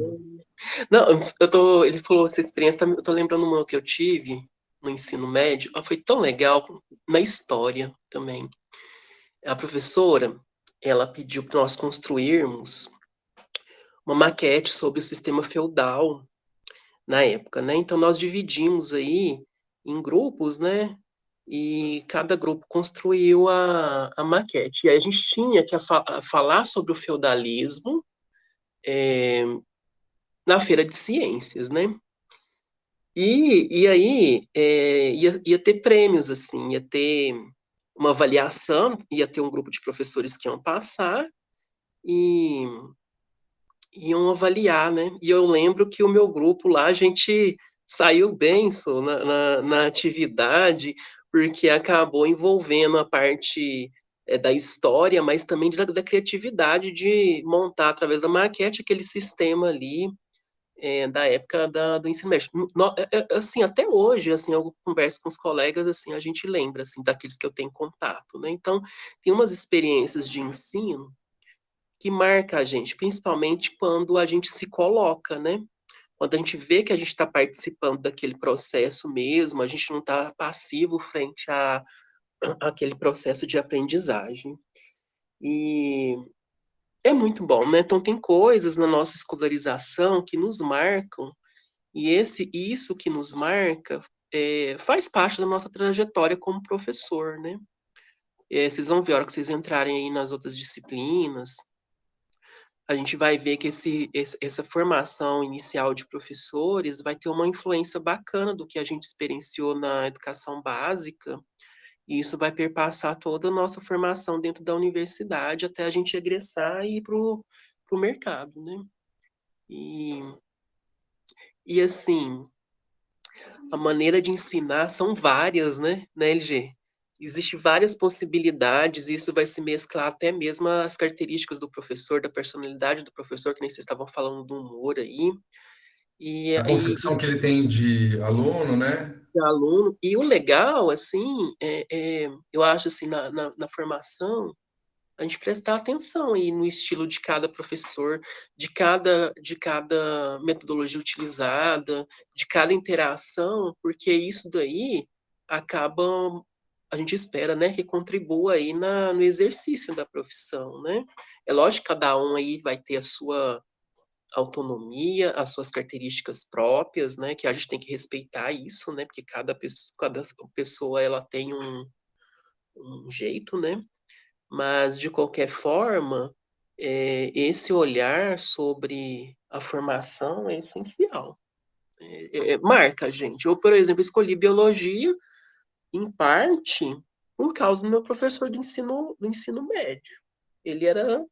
Não, ele falou essa experiência, eu tô lembrando uma que eu tive no ensino médio, foi tão legal, na história também. A professora, ela pediu para nós construirmos uma maquete sobre o sistema feudal na época, né? Então nós dividimos aí em grupos, né? E cada grupo construiu a maquete. E aí a gente tinha que falar sobre o feudalismo na feira de ciências, né? E aí ia ter prêmios, assim, ia ter uma avaliação, ia ter um grupo de professores que iam passar e iam avaliar, né? E eu lembro que o meu grupo lá, a gente saiu bem na atividade, porque acabou envolvendo a parte da história, mas também da criatividade de montar, através da maquete, aquele sistema ali da época do ensino médio. Assim, até hoje, assim, eu converso com os colegas, assim, a gente lembra, assim, daqueles que eu tenho contato, né? Então, tem umas experiências de ensino que marca a gente, principalmente quando a gente se coloca, né? Quando a gente vê que a gente está participando daquele processo mesmo, a gente não está passivo frente àquele processo de aprendizagem. E é muito bom, né? Então, tem coisas na nossa escolarização que nos marcam, e isso que nos marca faz parte da nossa trajetória como professor, né? Vocês vão ver, a hora que vocês entrarem aí nas outras disciplinas, a gente vai ver que essa formação inicial de professores vai ter uma influência bacana do que a gente experienciou na educação básica, e isso vai perpassar toda a nossa formação dentro da universidade até a gente egressar e ir para o mercado, né? E assim, a maneira de ensinar são várias, né, LG? Existem várias possibilidades, e isso vai se mesclar até mesmo as características do professor, da personalidade do professor, que nem vocês estavam falando do humor aí, A e concepção que ele tem de aluno, né? de aluno. E o legal, assim, eu acho assim, na formação, a gente prestar atenção aí no estilo de cada professor, de cada metodologia utilizada, de cada interação, porque isso daí acaba, a gente espera, né, que contribua aí no exercício da profissão, né? É lógico que cada um aí vai ter a sua autonomia, as suas características próprias, né, que a gente tem que respeitar isso, né, porque cada pessoa ela tem um jeito, né? Mas, de qualquer forma, esse olhar sobre a formação é essencial. Marca a gente. Eu, por exemplo, escolhi biologia em parte, por causa do meu professor do ensino médio. Ele era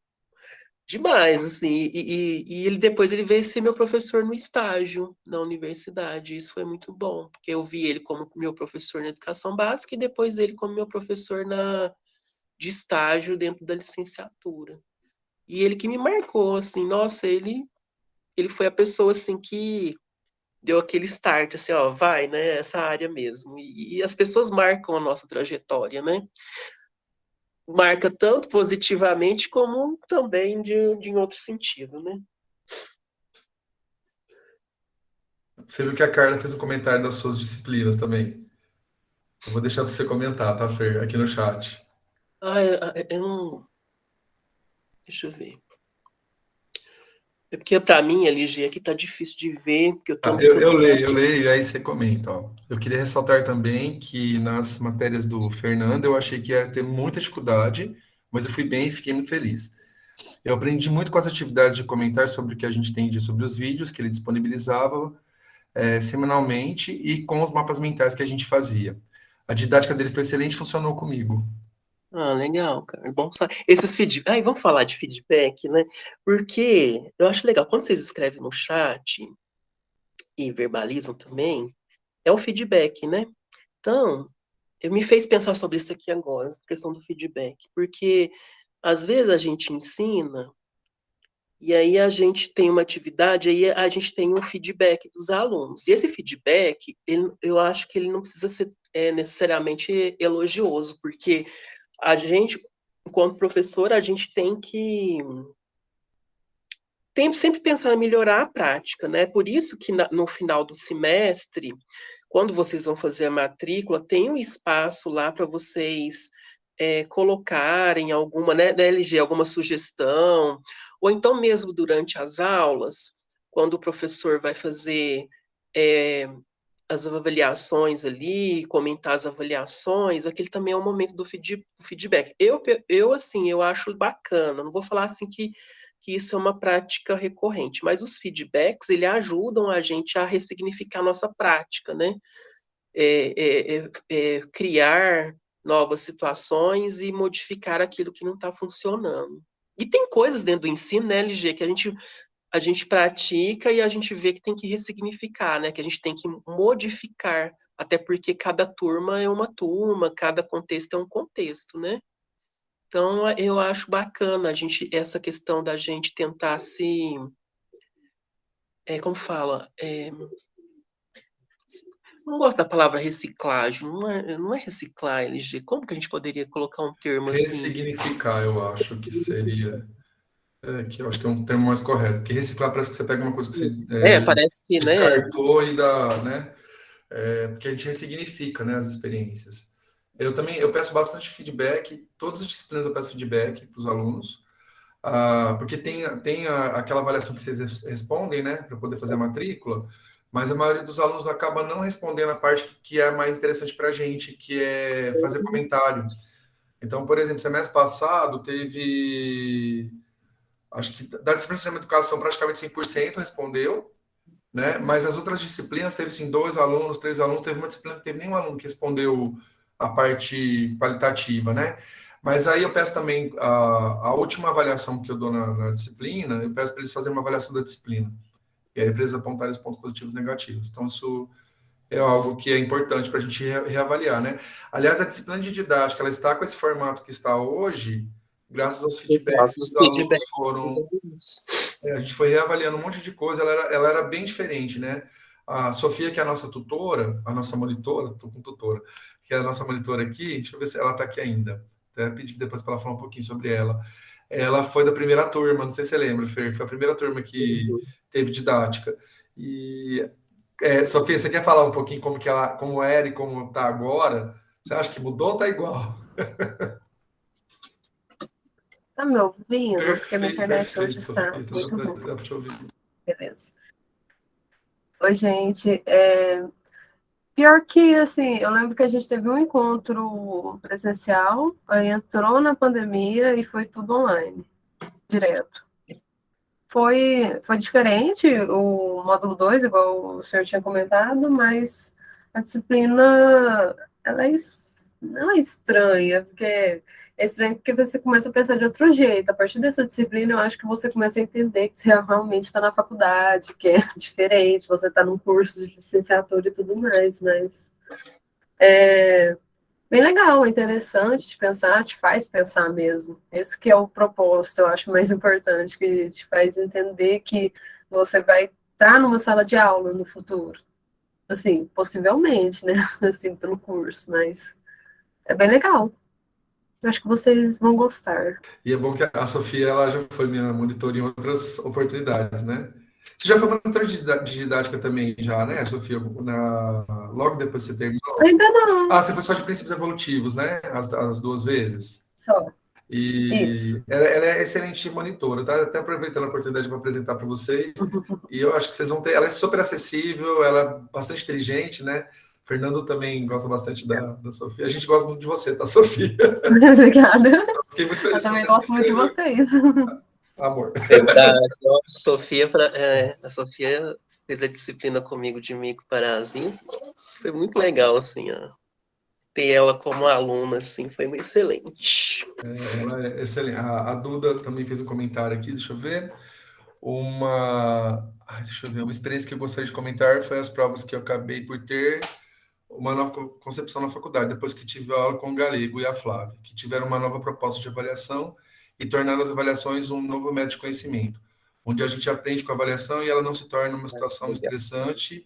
demais, assim, e ele depois ele veio ser meu professor no estágio na universidade. Isso foi muito bom, porque eu vi ele como meu professor na educação básica e depois ele como meu professor de estágio dentro da licenciatura. E ele que me marcou, assim, nossa, ele foi a pessoa, assim, que deu aquele start, assim, ó, vai, né, essa área mesmo. E as pessoas marcam a nossa trajetória, né? Marca tanto positivamente como também de em outro sentido, né? Você viu que a Carla fez um comentário das suas disciplinas também. Eu vou deixar para você comentar, tá, Fer? Aqui no chat. Ah, eu não. Deixa eu ver. É porque para mim, LG, aqui tá difícil de ver, porque eu tô Ah, no celular. eu leio, e aí você comenta, ó. Eu queria ressaltar também que nas matérias do Fernando eu achei que ia ter muita dificuldade, mas eu fui bem e fiquei muito feliz. Eu aprendi muito com as atividades de comentar sobre o que a gente entendia sobre os vídeos que ele disponibilizava semanalmente e com os mapas mentais que a gente fazia. A didática dele foi excelente, funcionou comigo. Ah, legal, cara. Bom saber. Esses feedback. Ai, vamos falar de feedback, né? Porque eu acho legal. Quando vocês escrevem no chat e verbalizam também, é o feedback, né? Então, eu me fez pensar sobre isso aqui agora, essa questão do feedback. Porque às vezes a gente ensina e aí a gente tem uma atividade, aí a gente tem um feedback dos alunos. E esse feedback, eu acho que ele não precisa ser necessariamente elogioso, porque a gente, enquanto professor, a gente tem sempre pensar em melhorar a prática, né? Por isso que no final do semestre, quando vocês vão fazer a matrícula, tem um espaço lá para vocês colocarem alguma, né, LG, alguma sugestão, ou então mesmo durante as aulas, quando o professor vai fazer é, as avaliações ali, comentar as avaliações, aquele também é um momento do feedback. Assim, eu acho bacana, não vou falar assim que isso é uma prática recorrente, mas os feedbacks, ele ajudam a gente a ressignificar a nossa prática, né? Criar novas situações e modificar aquilo que não está funcionando. E tem coisas dentro do ensino, né, LG, que a gente pratica e a gente vê que tem que ressignificar, né? Que a gente tem que modificar, até porque cada turma é uma turma, cada contexto é um contexto, né? Então eu acho bacana a gente essa questão da gente tentar se, como fala, não gosto da palavra reciclagem, não é reciclar, LG. Como que a gente poderia colocar um termo assim? Ressignificar, eu acho que seria, que eu acho que é um termo mais correto, porque reciclar parece que você pega uma coisa que você Parece que, né? descartou e dá, né? Porque a gente ressignifica, né, as experiências. Eu também, eu peço bastante feedback, todas as disciplinas eu peço feedback para os alunos, porque tem aquela avaliação que vocês respondem, né, para poder fazer a matrícula, mas a maioria dos alunos acaba não respondendo a parte que é mais interessante para a gente, que é fazer comentário. Então, por exemplo, semestre passado teve, acho que da disciplina de educação praticamente 100% respondeu, né? Mas as outras disciplinas teve sim dois alunos, três alunos, teve uma disciplina que teve nenhum aluno que respondeu a parte qualitativa, né? Mas aí eu peço também a última avaliação que eu dou na disciplina, eu peço para eles fazerem uma avaliação da disciplina. E aí para eles apontarem os pontos positivos e negativos. Então isso é algo que é importante para a gente reavaliar, né? Aliás, a disciplina de didática, ela está com esse formato que está hoje, graças aos feedbacks que Nossos os alunos feedbacks dos foram alunos. a gente foi reavaliando um monte de coisa, ela era bem diferente, né? A Sofia, que é a nossa tutora, a nossa monitora, tô com tutora, que é a nossa monitora aqui, deixa eu ver se ela está aqui ainda. Até pedir depois para ela falar um pouquinho sobre ela. Ela foi da primeira turma, não sei se você lembra, Fer, foi a primeira turma que teve didática. E, Sofia, você quer falar um pouquinho como que ela, como era e como está agora? Você acha que mudou ou está igual? Tá me ouvindo? Porque a minha Perfeito, internet hoje perfeito, está Sofia. Então muito ruim. dá para te ouvir. Beleza. Oi, gente. Pior que, assim, eu lembro que a gente teve um encontro presencial, aí entrou na pandemia e foi tudo online, direto. Foi diferente o módulo 2, igual o senhor tinha comentado, mas a disciplina ela não é estranha, porque é estranho porque você começa a pensar de outro jeito. A partir dessa disciplina, eu acho que você começa a entender que você realmente está na faculdade, que é diferente, você está num curso de licenciatura e tudo mais, mas é bem legal, é interessante de pensar, te faz pensar mesmo. Esse que é o propósito, eu acho mais importante, que te faz entender que você vai estar numa sala de aula no futuro. Assim, possivelmente, né? Assim, pelo curso, mas é bem legal. Eu acho que vocês vão gostar. E é bom que a Sofia ela já foi minha monitora em outras oportunidades, né? Você já foi monitora de didática também, já, né, Sofia? Logo depois que você terminou? Ainda não, Ah, você foi só de princípios evolutivos, né? As duas vezes. só. Isso. E ela é excelente monitora, tá? Até aproveitando a oportunidade para apresentar para vocês. E eu acho que vocês vão ter. Ela é super acessível, ela é bastante inteligente, né? Fernando também gosta bastante da Sofia. A gente gosta muito de você, tá, Sofia? Obrigada. Fiquei muito Eu feliz quando também você se gosto muito de inscreveu. vocês. Amor. Verdade. Nossa, a Sofia fez a disciplina comigo de microparasita. Nossa, foi muito legal, assim, ó. Ter ela como aluna, assim, foi muito excelente. Ela é excelente. A Duda também fez um comentário aqui, deixa eu ver. Deixa eu ver. Uma experiência que eu gostaria de comentar foi as provas que eu acabei por ter uma nova concepção na faculdade, depois que tive aula com o Galego e a Flávia, que tiveram uma nova proposta de avaliação e tornaram as avaliações um novo método de conhecimento, onde a gente aprende com a avaliação e ela não se torna uma situação Legal. estressante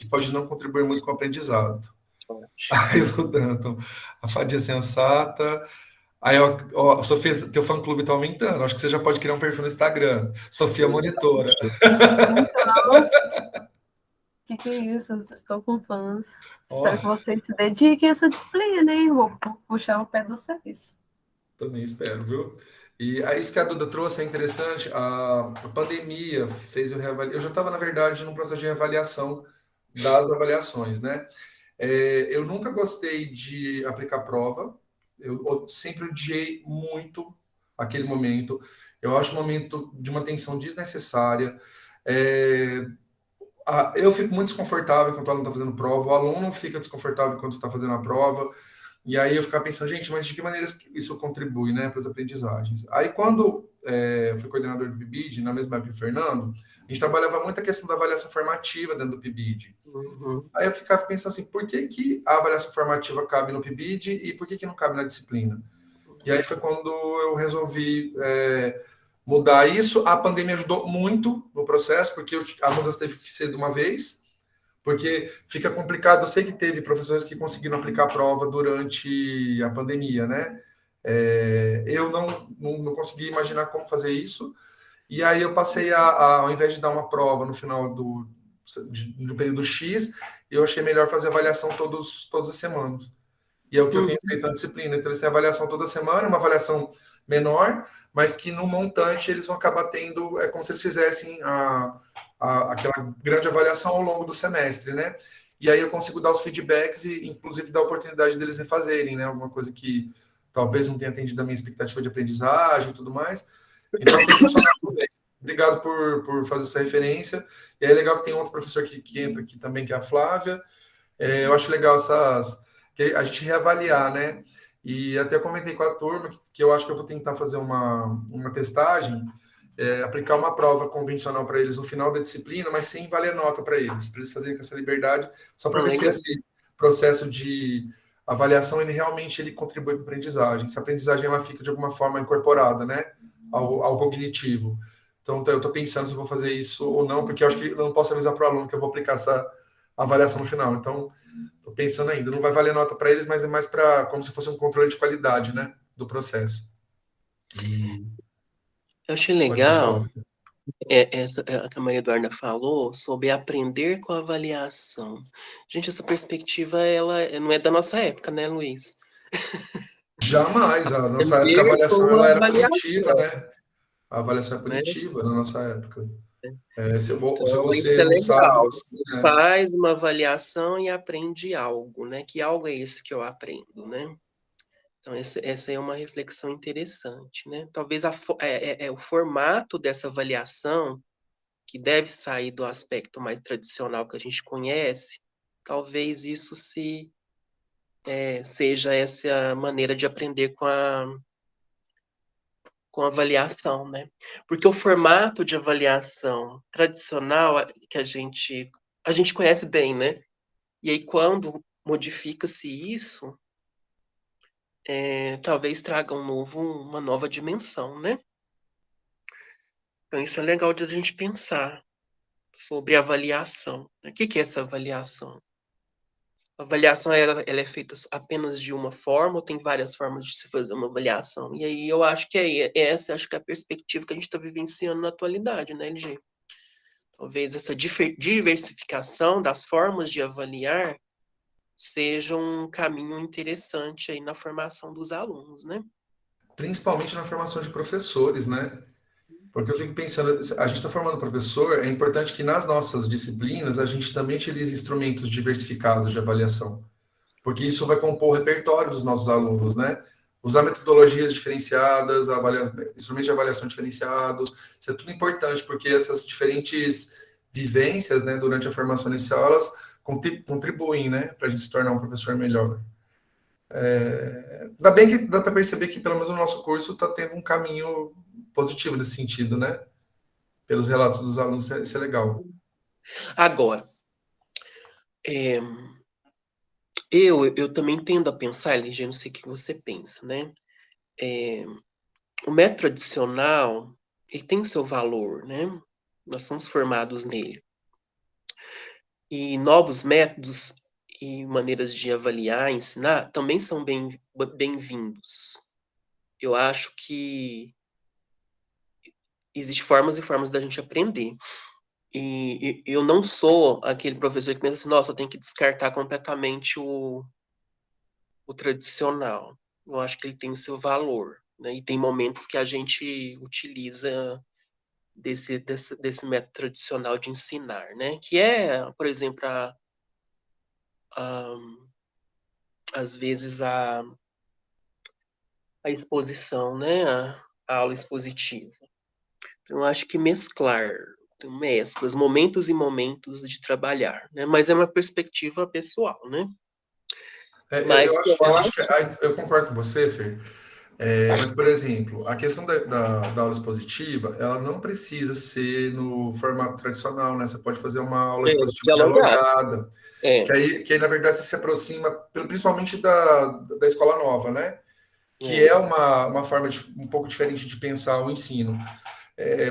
e pode não contribuir muito com o aprendizado. Ótimo. Aí o Danton, a fadinha sensata. Aí, ó, Sofia, teu fã-clube tá aumentando. Acho que você já pode criar um perfil no Instagram. Sofia Monitora. Então, o que é isso? Estou com fãs. Ó, Espero que vocês se dediquem a essa disciplina, hein? Vou puxar o pé do serviço. também espero, viu? E aí, isso que a Duda trouxe é interessante. A pandemia fez eu reavaliar. Eu já estava, na verdade, num processo de reavaliação das avaliações, né? Eu nunca gostei de aplicar prova. Eu sempre odiei muito aquele momento. Eu acho um momento de uma tensão desnecessária. É, eu fico muito desconfortável quando o aluno está fazendo prova, o aluno fica desconfortável quando está fazendo a prova. E aí eu ficava pensando, gente, mas de que maneira isso contribui, né, para as aprendizagens? Aí quando eu fui coordenador do PIBID, na mesma época que o Fernando, a gente trabalhava muito a questão da avaliação formativa dentro do PIBID. Uhum. Aí eu ficava pensando assim, por que, que a avaliação formativa cabe no PIBID e por que, que não cabe na disciplina? E aí foi quando eu resolvi mudar isso. A pandemia ajudou muito no processo, porque a mudança teve que ser de uma vez, porque fica complicado. Eu sei que teve professores que conseguiram aplicar a prova durante a pandemia, né? Eu não consegui imaginar como fazer isso, e aí eu passei ao invés de dar uma prova no final do período X, eu achei melhor fazer avaliação todas as semanas. E é o que eu tenho feito na disciplina. Então, eles têm avaliação toda semana, uma avaliação menor, mas que no montante eles vão acabar tendo, é como se eles fizessem aquela grande avaliação ao longo do semestre, né? E aí eu consigo dar os feedbacks e, inclusive, dar a oportunidade deles refazerem, né? Alguma coisa que talvez não tenha atendido a minha expectativa de aprendizagem e tudo mais. Então, tem funcionado bem. Obrigado por fazer essa referência. E é legal que tem outro professor que entra aqui também, que é a Flávia. Eu acho legal que a gente reavaliar, né? E até comentei com a turma que eu acho que eu vou tentar fazer uma testagem, aplicar uma prova convencional para eles no final da disciplina, mas sem valer nota para eles fazerem com essa liberdade, só para ver se Legal. esse processo de avaliação ele realmente ele contribui para a aprendizagem, se a aprendizagem ela fica de alguma forma incorporada, né, ao cognitivo. Então, eu estou pensando se eu vou fazer isso ou não, porque eu acho que eu não posso avisar para o aluno que eu vou aplicar essa avaliação no final. Então, estou pensando ainda. Não vai valer nota para eles, mas é mais para como se fosse um controle de qualidade, né, do processo. Eu achei Pode legal falar. essa que a Maria Eduarda falou sobre aprender com a avaliação. Gente, essa perspectiva ela não é da nossa época, né, Luiz? Jamais. A nossa época, a Aprender avaliação com a ela era punitiva, avaliação, né? A avaliação é né? punitiva na nossa época. Se Então, isso você é não sabe, legal. você... Você faz uma avaliação e aprende algo, né? Que algo é esse que eu aprendo, né? Então, essa é uma reflexão interessante, né? Talvez o formato dessa avaliação, que deve sair do aspecto mais tradicional que a gente conhece, talvez isso se seja essa maneira de aprender com avaliação, né? Porque o formato de avaliação tradicional que a gente conhece bem, né? E aí, quando modifica-se isso, talvez traga uma nova dimensão, né? Então, isso é legal de a gente pensar sobre avaliação. O que é essa avaliação? A avaliação ela é feita apenas de uma forma ou tem várias formas de se fazer uma avaliação? E aí eu acho que essa acho que é a perspectiva que a gente está vivenciando na atualidade, né, LG? Talvez essa diversificação das formas de avaliar seja um caminho interessante aí na formação dos alunos, né? Principalmente na formação de professores, né? Porque eu fico pensando, a gente está formando professor, é importante que nas nossas disciplinas a gente também utilize instrumentos diversificados de avaliação, porque isso vai compor o repertório dos nossos alunos, né? Usar metodologias diferenciadas, instrumentos de avaliação diferenciados, isso é tudo importante, porque essas diferentes vivências, né, durante a formação inicial, elas contribuem, né, para a gente se tornar um professor melhor. Ainda bem que dá para perceber que, pelo menos no nosso curso, está tendo um caminho positivo nesse sentido, né? Pelos relatos dos alunos, isso é legal. Agora, eu também tendo a pensar, LG, não sei o que você pensa, né? O método tradicional, ele tem o seu valor, né? Nós somos formados nele. E novos métodos e maneiras de avaliar, ensinar, também são bem-vindos. Eu acho que existem formas e formas da gente aprender. E eu não sou aquele professor que pensa assim, nossa, tem que descartar completamente o tradicional. Eu acho que ele tem o seu valor, né? E tem momentos que a gente utiliza desse método tradicional de ensinar, né? Que é, por exemplo, às vezes a exposição, né? A aula expositiva. Então, eu acho que mesclas, momentos e momentos de trabalhar, né? Mas é uma perspectiva pessoal, né? Mas Eu concordo com você, Fer. Mas, por exemplo, a questão da aula expositiva, ela não precisa ser no formato tradicional, né? Você pode fazer uma aula expositiva dialogar. dialogada, que aí, na verdade, você se aproxima, principalmente da escola nova, né? Que é uma forma um pouco diferente de pensar o ensino.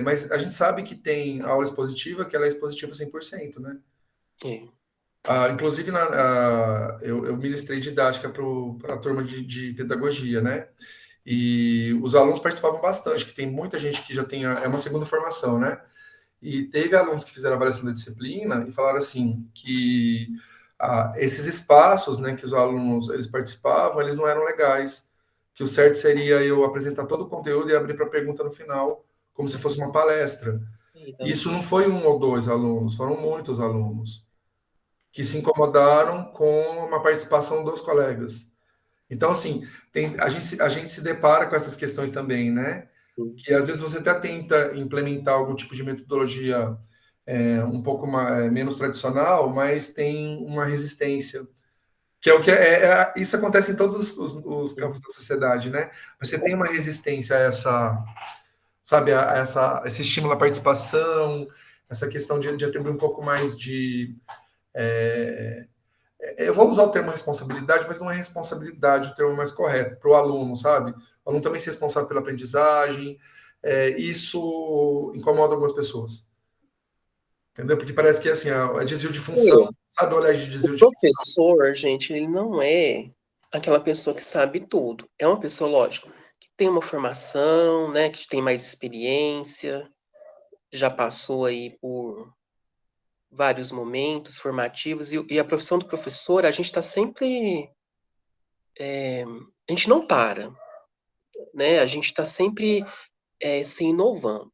Mas a gente sabe que tem aula expositiva, que ela é expositiva 100%, né? Inclusive, eu ministrei didática para a turma de pedagogia, né? E os alunos participavam bastante, que tem muita gente que já tem, é uma segunda formação, né? E teve alunos que fizeram avaliação da disciplina e falaram assim, que esses espaços, né, que os alunos, eles participavam, eles não eram legais, que o certo seria eu apresentar todo o conteúdo e abrir para pergunta no final, como se fosse uma palestra. Isso não foi um ou dois alunos, foram muitos alunos que se incomodaram com uma participação dos colegas. Então, assim, a gente se depara com essas questões também, né? Que às vezes você até tenta implementar algum tipo de metodologia um pouco menos tradicional, mas tem uma resistência. Que é o que isso acontece em todos os campos da sociedade, né? Você tem uma resistência a essa, sabe, esse estímulo à participação, essa questão de atribuir um pouco mais de eu vou usar o termo responsabilidade, mas não é responsabilidade o termo mais correto, para o aluno, sabe? O aluno também ser responsável pela aprendizagem, isso incomoda algumas pessoas. Entendeu? Porque parece que assim, é desvio de função, sabe? Olhar de desvio de função. O professor, gente, ele não é aquela pessoa que sabe tudo. É uma pessoa, lógico, que tem uma formação, né, que tem mais experiência, já passou aí por vários momentos formativos, e a profissão do professor, a gente está sempre... a gente não para, né? A gente está sempre se inovando.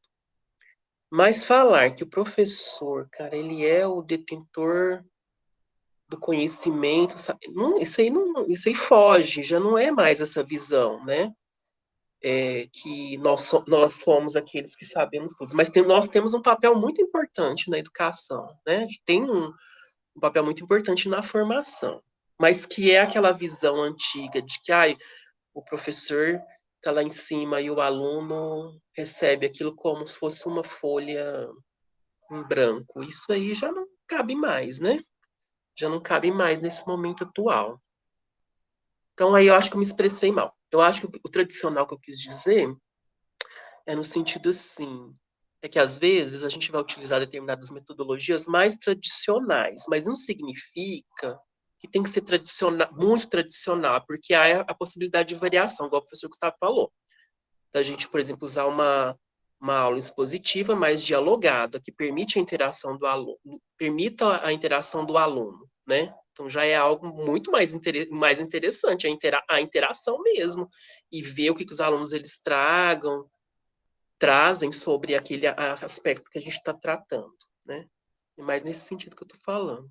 Mas falar que o professor, cara, ele é o detentor do conhecimento, sabe? Não, isso aí foge, já não é mais essa visão, né? Que nós somos aqueles que sabemos tudo. Mas nós temos um papel muito importante na educação, né? A gente tem um papel muito importante na formação. mas que é aquela visão antiga de que o professor está lá em cima e o aluno recebe aquilo como se fosse uma folha em branco. Isso aí já não cabe mais, né? Já não cabe mais nesse momento atual. Então, aí eu acho que eu me expressei mal. Eu acho que o tradicional que eu quis dizer é no sentido assim, é que às vezes a gente vai utilizar determinadas metodologias mais tradicionais, mas não significa que tem que ser tradicional, muito tradicional, porque há a possibilidade de variação, igual o professor Gustavo falou. Da gente, por exemplo, usar uma aula expositiva mais dialogada, que permite a interação do aluno, permita a interação do aluno, né? Então já é algo muito mais interessante, a interação mesmo, e ver o que os alunos eles trazem sobre aquele aspecto que a gente está tratando, né? É mais nesse sentido que eu estou falando.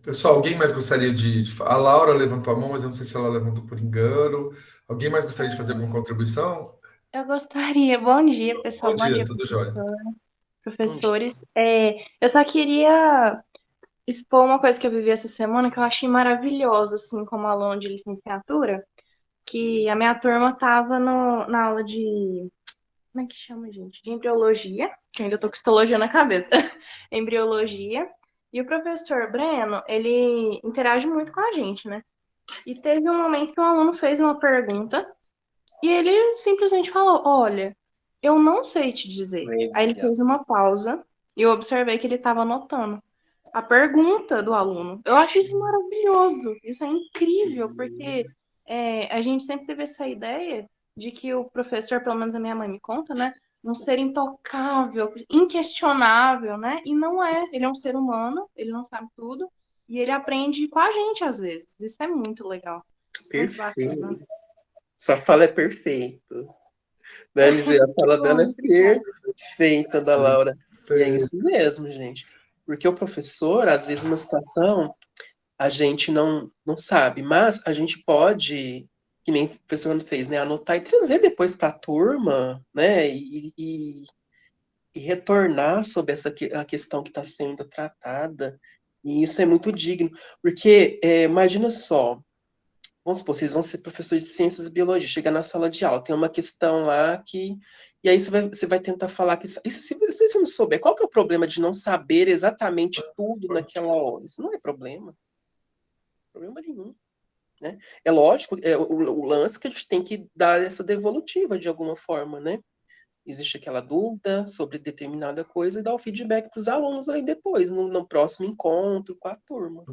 Pessoal, alguém mais gostaria de falar? A Laura levantou a mão, mas eu não sei se ela levantou por engano. Alguém mais gostaria de fazer alguma contribuição? Eu gostaria. Bom dia, Bom pessoal. Bom dia, dia, tudo jóia. Onde professores. Eu só queria expor uma coisa que eu vivi essa semana que eu achei maravilhosa, assim, como aluna de licenciatura, que a minha turma estava na aula de... Como é que chama, gente? De embriologia, que eu ainda tô com histologia na cabeça. Embriologia. E o professor Breno, ele interage muito com a gente, né? E teve um momento que um aluno fez uma pergunta e ele simplesmente falou: Olha, eu não sei te dizer. Aí ele Legal. fez uma pausa e eu observei que ele estava anotando a pergunta do aluno. Eu acho isso maravilhoso, isso é incrível, porque a gente sempre teve essa ideia de que o professor, pelo menos a minha mãe me conta, né? Um ser intocável, inquestionável, né? E não é. Ele é um ser humano, ele não sabe tudo, e ele aprende com a gente às vezes. Isso é muito legal, muito bacana. Perfeito. Sua fala é perfeita. Né, Ligia? A Que fala dela bom, é obrigada. perfeita, da Laura. E é É, isso mesmo, gente. Porque o professor, às vezes, numa situação, a gente não sabe, mas a gente pode, que nem o professor fez, né? Anotar e trazer depois para a turma, né? E retornar sobre a questão que está sendo tratada. E isso é muito digno. Porque, imagina só, vamos supor, vocês vão ser professores de ciências e biologia, chega na sala de aula, tem uma questão lá que. E aí você vai tentar falar que. E se você não souber, qual que é o problema de não saber exatamente tudo naquela hora? Isso não é problema nenhum. Né? É lógico, o lance que a gente tem que dar essa devolutiva de alguma forma, né? Existe aquela dúvida sobre determinada coisa e dar o feedback para os alunos aí depois, no próximo encontro com a turma.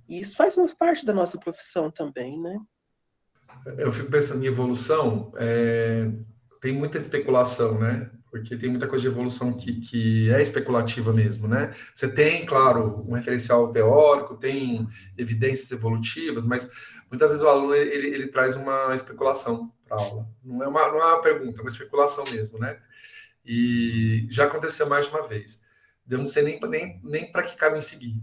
E isso faz parte da nossa profissão também, né? Eu fico pensando em evolução, tem muita especulação, né? Porque tem muita coisa de evolução que é especulativa mesmo, né? Você tem, claro, um referencial teórico, tem evidências evolutivas, mas muitas vezes o aluno ele traz uma especulação para a aula. Não é uma pergunta, é uma especulação mesmo, né? E já aconteceu mais de uma vez. Eu não sei nem para que caminho seguir.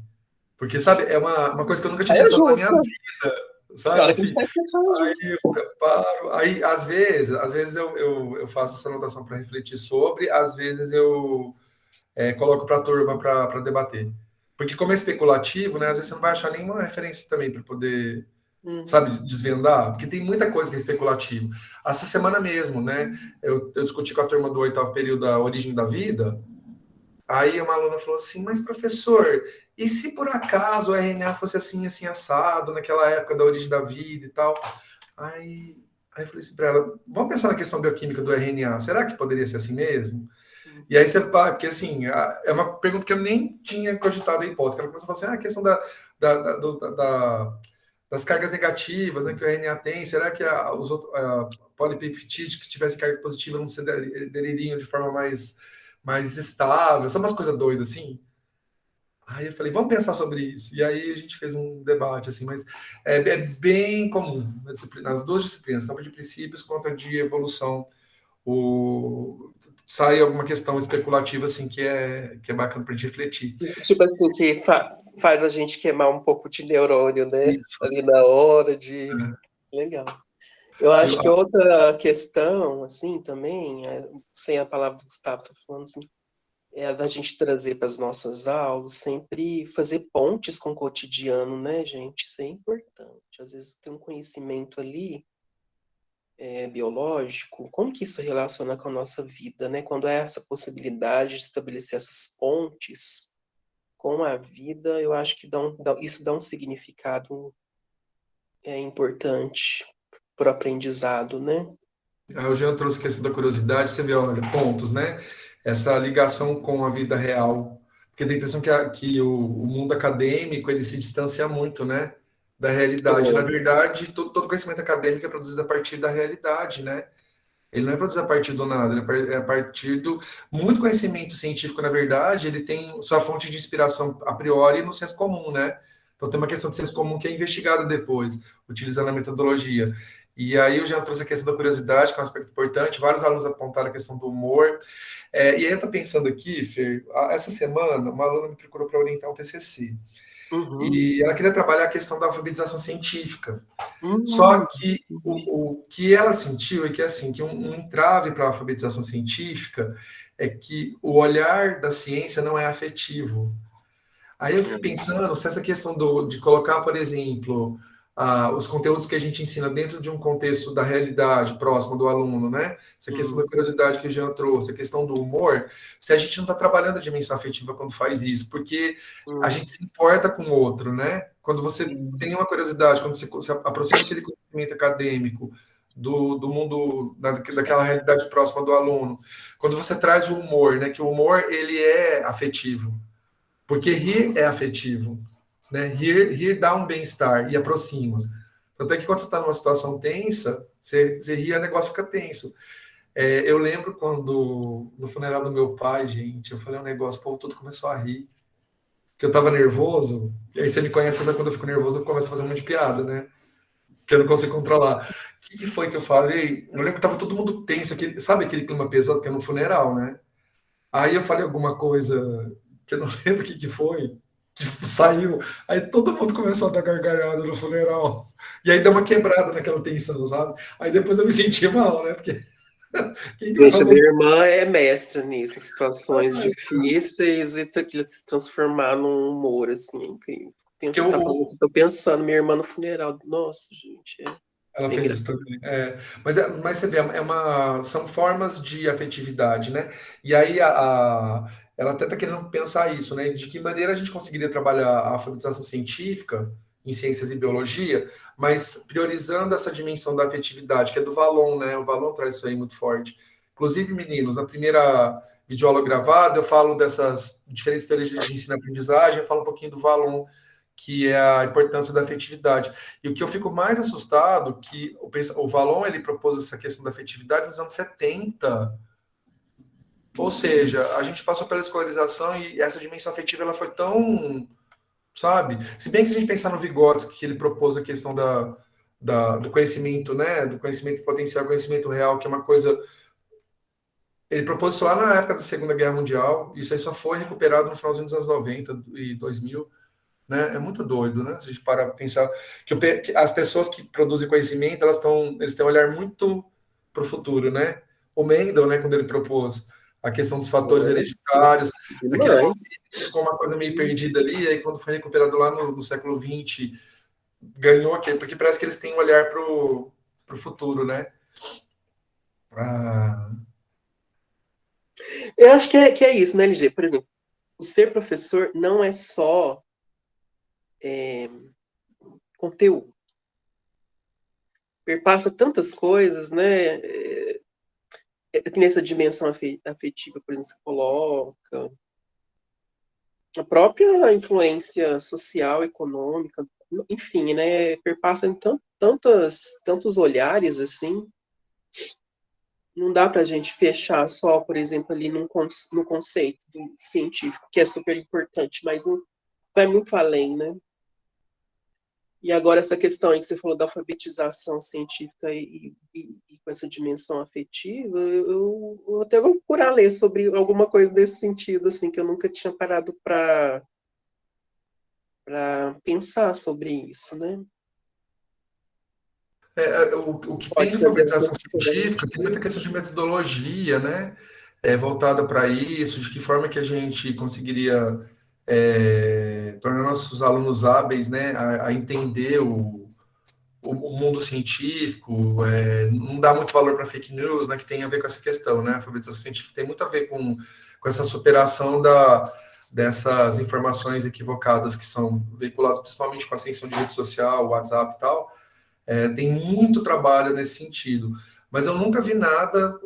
Porque, sabe, é uma coisa que eu nunca tinha É pensado na minha justo. vida, É sabe? hora que a gente Assim, vai pensar justo. aí eu paro, aí às vezes eu faço essa anotação para refletir sobre, às vezes eu coloco para a turma para debater. Porque como é especulativo, né, às vezes você não vai achar nenhuma referência também para poder, Uhum. sabe, desvendar, porque tem muita coisa que é especulativo. Essa semana mesmo, né, eu discuti com a turma do oitavo período a origem da vida, aí uma aluna falou assim, mas professor, e se por acaso o RNA fosse assim, assim, assado, naquela época da origem da vida e tal? Aí eu falei assim para ela, vamos pensar na questão bioquímica do RNA, será que poderia ser assim mesmo? E aí você vai, porque assim, é uma pergunta que eu nem tinha cogitado a hipótese, ela começou a falar assim, a questão das cargas negativas, né, que o RNA tem, será que os outros polipeptídeos que tivessem carga positiva não se adeririam de forma mais estável? São umas coisas doidas, assim. Aí eu falei, vamos pensar sobre isso. E aí a gente fez um debate, assim, mas é bem comum nas duas disciplinas, tanto de princípios quanto de evolução, sai alguma questão especulativa, assim, que é bacana para a gente refletir. Tipo assim, que faz a gente queimar um pouco de neurônio, né? Isso. Ali na hora de. Legal. Eu acho que outra questão, assim, também, sem a palavra do Gustavo, tá falando assim, é da gente trazer para as nossas aulas, sempre fazer pontes com o cotidiano, né, gente? Isso é importante. Às vezes tem um conhecimento ali biológico, como que isso relaciona com a nossa vida, né? Quando há essa possibilidade de estabelecer essas pontes com a vida, eu acho que isso dá um significado importante para o aprendizado, né? O Jean trouxe a questão da curiosidade, você vê, olha, pontos, né? Essa ligação com a vida real. Porque tem a impressão que o mundo acadêmico, ele se distancia muito, né? Da realidade. Na verdade, todo conhecimento acadêmico é produzido a partir da realidade, né? Ele não é produzido a partir do nada, ele é a partir do... Muito conhecimento científico, na verdade, ele tem sua fonte de inspiração a priori no senso comum, né? Então tem uma questão de senso comum que é investigada depois, utilizando a metodologia. E aí eu já trouxe a questão da curiosidade, que é um aspecto importante. Vários alunos apontaram a questão do humor. E aí eu estou pensando aqui, Fer, essa semana uma aluna me procurou para orientar um TCC. E ela queria trabalhar a questão da alfabetização científica. Só que o que ela sentiu é que, assim, que um entrave para a alfabetização científica é que o olhar da ciência não é afetivo. Aí eu fico pensando se essa questão de colocar, por exemplo, os conteúdos que a gente ensina dentro de um contexto da realidade próximo do aluno, né? Essa questão da curiosidade que o Jean trouxe, a questão do humor, se a gente não está trabalhando a dimensão afetiva quando faz isso, porque a gente se importa com o outro, né? Quando você tem uma curiosidade, quando você se aproxima daquele conhecimento acadêmico, do mundo, daquela realidade próxima do aluno, quando você traz o humor, né? Que o humor, ele é afetivo. Porque rir é afetivo, né? Rir dá um bem-estar e aproxima. Tanto é que quando você está numa situação tensa, você ri, o negócio fica tenso. Eu lembro quando, no funeral do meu pai, gente, eu falei um negócio, o povo todo começou a rir. Porque eu estava nervoso, e aí você me conhece, sabe, quando eu fico nervoso, eu começo a fazer um monte de piada, né? Que eu não consigo controlar. O que foi que eu falei? Eu lembro que estava todo mundo tenso, sabe aquele clima pesado que é no funeral, né? Aí eu falei alguma coisa que eu não lembro o que foi, que saiu. Aí todo mundo começou a dar gargalhada no funeral. E aí deu uma quebrada naquela tensão, sabe? Aí depois eu me senti mal, né? Porque Gente, minha irmã é mestra nisso, situações difíceis e se transformar num humor, assim, é incrível. Estou pensando, minha irmã no funeral. Nossa, gente. Ela fez isso também. Mas você vê, são formas de afetividade, né? E aí ela até está querendo pensar isso, né? De que maneira a gente conseguiria trabalhar a alfabetização científica em ciências e biologia, mas priorizando essa dimensão da afetividade, que é do Valon, né? O Valon traz isso aí muito forte. Inclusive, meninos, na primeira videoaula gravada, eu falo dessas diferentes teorias de ensino e aprendizagem, eu falo um pouquinho do Valon, que é a importância da afetividade. E o que eu fico mais assustado que o Valon, ele propôs essa questão da afetividade nos anos 70. Ou seja, a gente passou pela escolarização e essa dimensão afetiva ela foi tão, sabe? Se bem que se a gente pensar no Vygotsky, que ele propôs a questão do conhecimento, né? Do conhecimento potencial, conhecimento real, que é uma coisa... Ele propôs isso lá na época da Segunda Guerra Mundial, e isso aí só foi recuperado no finalzinho dos anos 90 e 2000. Né? É muito doido, né? Se a gente parar para pensar que as pessoas que produzem conhecimento, eles têm um olhar muito para o futuro, né? O Mendel, né, quando ele propôs a questão dos fatores hereditários, ficou uma coisa meio perdida ali, e aí quando foi recuperado lá no século XX, ganhou aquele, porque parece que eles têm um olhar para o futuro, né? Eu acho que é isso, né, LG? Por exemplo, o ser professor não é só conteúdo. Perpassa tantas coisas, né? Tem essa dimensão afetiva, por exemplo, você coloca. A própria influência social, econômica, enfim, né? Perpassa em tantos olhares, assim. Não dá para a gente fechar só, por exemplo, ali no conceito científico, que é super importante, mas vai muito além, né? E agora essa questão aí que você falou da alfabetização científica e com essa dimensão afetiva, eu até vou procurar ler sobre alguma coisa desse sentido, assim, que eu nunca tinha parado para pensar sobre isso, né? O que tem na alfabetização científica tem muita questão de metodologia, né? voltada para isso, de que forma que a gente conseguiria tornar nossos alunos hábeis, né, a entender o mundo científico, não dá muito valor para fake news, né, que tem a ver com essa questão, né, a alfabetização científica tem muito a ver com essa superação dessas informações equivocadas que são veiculadas principalmente com a ascensão de rede social, WhatsApp e tal. Tem muito trabalho nesse sentido, mas eu nunca vi nada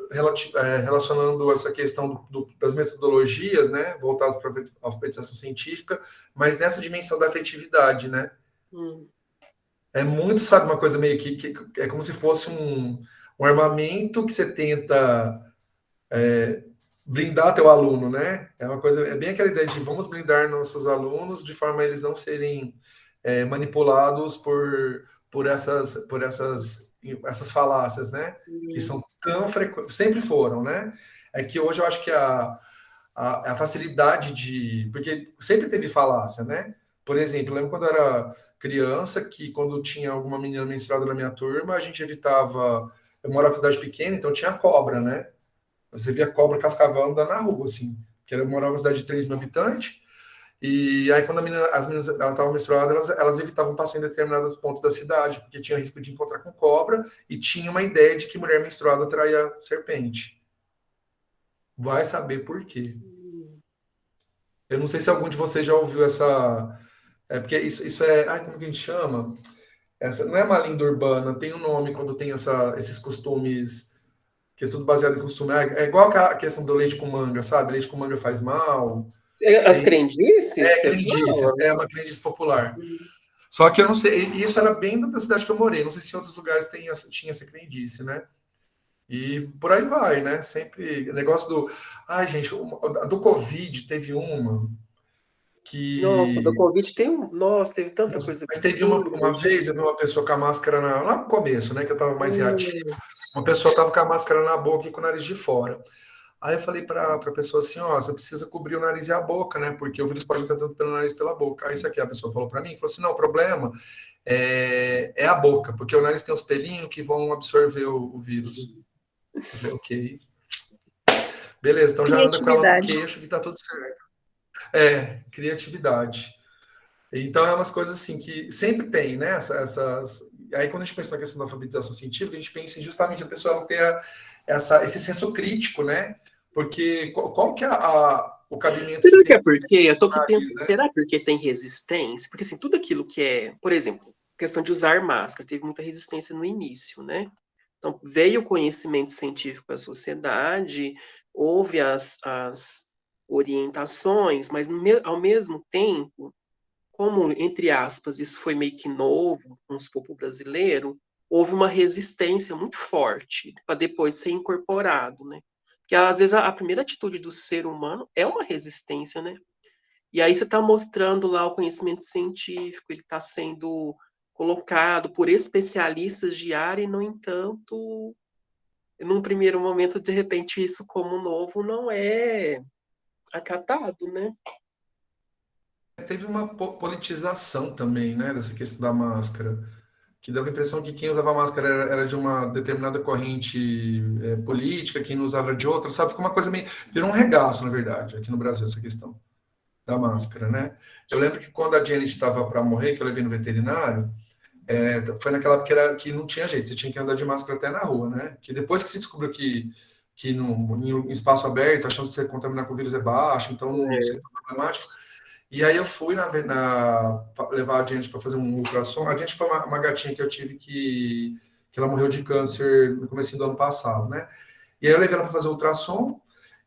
relacionando essa questão das metodologias, né, voltadas para a alfabetização científica, mas nessa dimensão da afetividade, né? É muito, sabe, uma coisa meio que é como se fosse um armamento que você tenta blindar teu aluno, né? É uma coisa, é bem aquela ideia de vamos blindar nossos alunos de forma a eles não serem manipulados por essas falácias, né? Que são tão frequentes, sempre foram, né? É que hoje eu acho que a facilidade porque sempre teve falácia, né? Por exemplo, eu lembro quando eu era criança, que quando tinha alguma menina menstruada na minha turma, a gente evitava. Eu morava em cidade pequena, então tinha cobra, né? Você via cobra cascavel andando na rua, assim. Que eu morava em cidade de 3 mil habitantes, e aí quando as meninas estavam menstruadas, elas evitavam passar em determinados pontos da cidade, porque tinha risco de encontrar com cobra, e tinha uma ideia de que mulher menstruada atraía serpente. Vai saber por quê. Eu não sei se algum de vocês já ouviu essa. Porque isso é. Ai, como que a gente chama? Não é uma lenda urbana, tem um nome quando tem esses costumes, que é tudo baseado em costume. É igual a questão do leite com manga, sabe? Leite com manga faz mal. As crendices? Crendices, é uma crendice popular. Só que eu não sei, e isso era bem da cidade que eu morei, não sei se em outros lugares tinha essa crendice, né? E por aí vai, né? Sempre, negócio do... Ai, gente, do Covid teve uma Nossa, do que... Covid Nossa, teve tanta coisa Mas teve doida, uma vez, eu vi uma pessoa com a máscara lá no começo, né? Que eu tava mais reativo. Uma pessoa tava com a máscara na boca e com o nariz de fora. Aí eu falei para a pessoa assim, ó, você precisa cobrir o nariz e a boca, né? Porque o vírus pode entrar tanto pelo nariz e pela boca. Aí isso aqui a pessoa falou para mim, falou assim, não, o problema é a boca, porque o nariz tem os pelinhos que vão absorver o vírus. Eu falei, ok. Beleza, então já anda com ela no queixo que tá tudo certo. Criatividade. Então é umas coisas assim que sempre tem, né? Aí quando a gente pensa na questão da alfabetização científica, a gente pensa em justamente a pessoa não ter esse senso crítico, né? Porque qual que é o cabimento Será que tem é porque? Eu tô aqui ali, pensando, né? será porque tem resistência? Porque assim, tudo aquilo que é, por exemplo, questão de usar máscara, teve muita resistência no início, né? Então, veio o conhecimento científico à sociedade, houve as orientações, mas ao mesmo tempo, como, entre aspas, isso foi meio que novo, vamos supor, para o brasileiro, houve uma resistência muito forte para depois ser incorporado, né? Porque às vezes a primeira atitude do ser humano é uma resistência, né? E aí você está mostrando lá o conhecimento científico, ele está sendo colocado por especialistas de área e, no entanto, num primeiro momento, de repente, isso como novo não é acatado, né? Teve uma politização também, né, dessa questão da máscara, que dava a impressão que quem usava máscara era de uma determinada corrente política, quem não usava era de outra, sabe? Ficou uma coisa meio... Virou um regaço, na verdade, aqui no Brasil, essa questão da máscara, né? Eu lembro que quando a Janet estava para morrer, que eu levei no veterinário, foi naquela época que não tinha jeito, você tinha que andar de máscara até na rua, né? Que depois que se descobriu que em espaço aberto a chance de se contaminar com o vírus é baixa, então não seria problemático. E aí eu fui levar a Janet para fazer um ultrassom. A Janet foi uma gatinha que eu tive que ela morreu de câncer no começo do ano passado, né? E aí eu levei ela para fazer o ultrassom,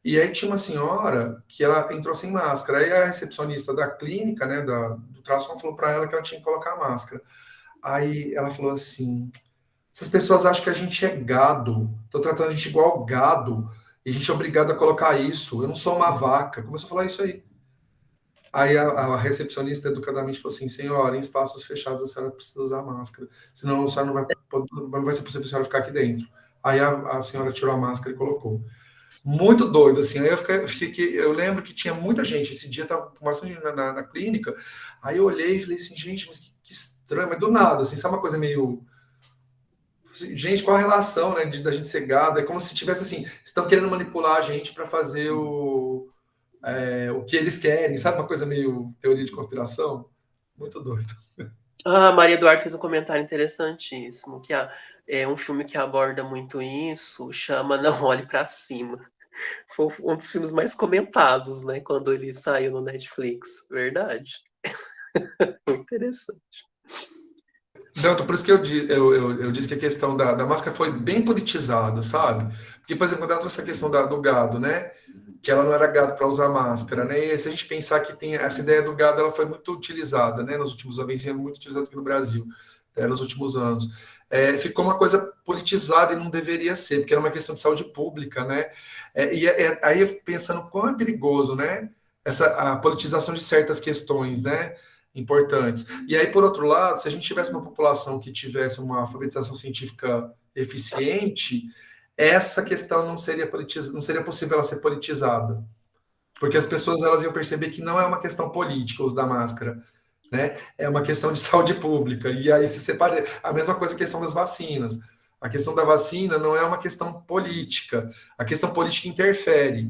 e aí tinha uma senhora que ela entrou sem máscara. Aí a recepcionista da clínica, né, do ultrassom, falou para ela que ela tinha que colocar a máscara. Aí ela falou assim, essas pessoas acham que a gente é gado, estão tratando a gente igual gado, e a gente é obrigado a colocar isso, eu não sou uma vaca. Começou a falar isso aí. Aí a recepcionista educadamente falou assim, senhora, em espaços fechados a senhora precisa usar máscara, senão a senhora não vai ser possível a senhora ficar aqui dentro. Aí a senhora tirou a máscara e colocou. Muito doido, assim. Aí eu lembro que tinha muita gente, esse dia estava com bastante gente na clínica, aí eu olhei e falei assim, gente, mas que estranho, mas do nada, assim, sabe uma coisa meio Gente, qual a relação, né, da gente ser gado? É como se tivesse assim, estão querendo manipular a gente para fazer o que eles querem, sabe? Uma coisa meio teoria de conspiração. Muito doido. A Maria Eduarda fez um comentário interessantíssimo, que é um filme que aborda muito isso, chama Não Olhe para Cima. Foi um dos filmes mais comentados, né, quando ele saiu no Netflix. Verdade. Interessante. Então, por isso que eu disse que a questão da máscara foi bem politizada, sabe? Porque, por exemplo, quando ela trouxe a questão do gado, né? Que ela não era gado para usar máscara, né? E se a gente pensar que tem essa ideia do gado, ela foi muito utilizada, né? Nos últimos anos, vem sendo muito utilizada aqui no Brasil, nos últimos anos. Ficou uma coisa politizada e não deveria ser, porque era uma questão de saúde pública, né? Aí pensando quão é perigoso, né? A politização de certas questões, né? Importantes. E aí, por outro lado, se a gente tivesse uma população que tivesse uma alfabetização científica eficiente, essa questão não seria possível ela ser politizada. Porque as pessoas elas iam perceber que não é uma questão política o uso da máscara, né? É uma questão de saúde pública. E aí se separa a mesma coisa que a questão das vacinas. A questão da vacina não é uma questão política. A questão política interfere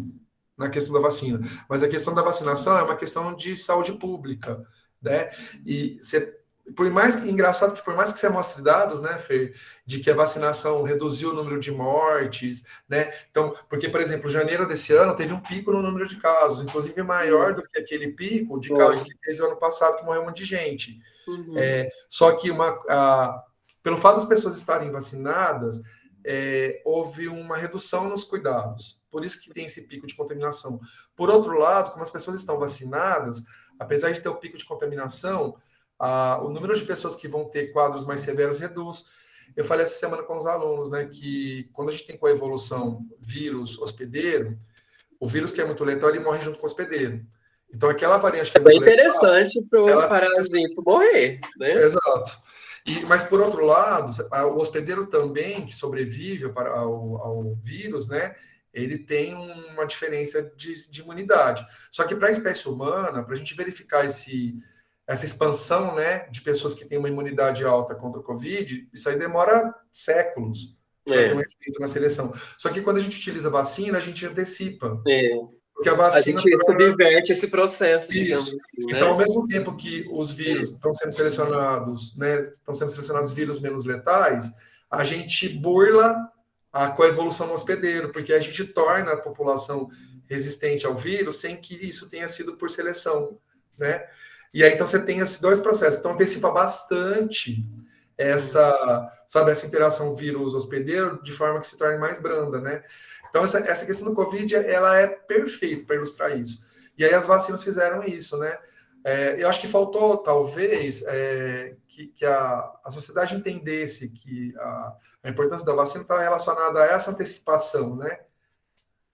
na questão da vacina, mas a questão da vacinação é uma questão de saúde pública, né? E por mais que engraçado que por mais que você mostre dados, né, Fer, de que a vacinação reduziu o número de mortes, né? Então, porque por exemplo, janeiro desse ano teve um pico no número de casos, inclusive maior do que aquele pico de casos que teve ano passado que morreu um monte de gente. Uhum. Só que pelo fato das pessoas estarem vacinadas, houve uma redução nos cuidados. Por isso que tem esse pico de contaminação. Por outro lado, como as pessoas estão vacinadas, apesar de ter o pico de contaminação, o número de pessoas que vão ter quadros mais severos reduz. Eu falei essa semana com os alunos, né, que quando a gente tem coevolução vírus hospedeiro, o vírus que é muito letal, ele morre junto com o hospedeiro. Então, aquela variante que é bem muito letal, interessante para o parasito morrer, né? Exato. Mas, por outro lado, o hospedeiro também, que sobrevive ao vírus, né, ele tem uma diferença de imunidade. Só que para a espécie humana, para a gente verificar essa expansão, né, de pessoas que têm uma imunidade alta contra o Covid, isso aí demora séculos para ter um efeito na seleção. Só que quando a gente utiliza vacina, a gente antecipa. Porque a vacina... A gente subverte esse processo, Isso. digamos assim, né? Então, ao mesmo tempo que os vírus estão sendo selecionados, né, estão sendo selecionados vírus menos letais, a gente burla a coevolução no hospedeiro, porque a gente torna a população resistente ao vírus sem que isso tenha sido por seleção, né? E aí, então, você tem esses dois processos. Então, antecipa bastante essa interação vírus-hospedeiro de forma que se torne mais branda, né? Então, essa questão do Covid, ela é perfeita para ilustrar isso. E aí as vacinas fizeram isso, né? Eu acho que faltou, talvez, que a sociedade entendesse que a importância da vacina está relacionada a essa antecipação, né?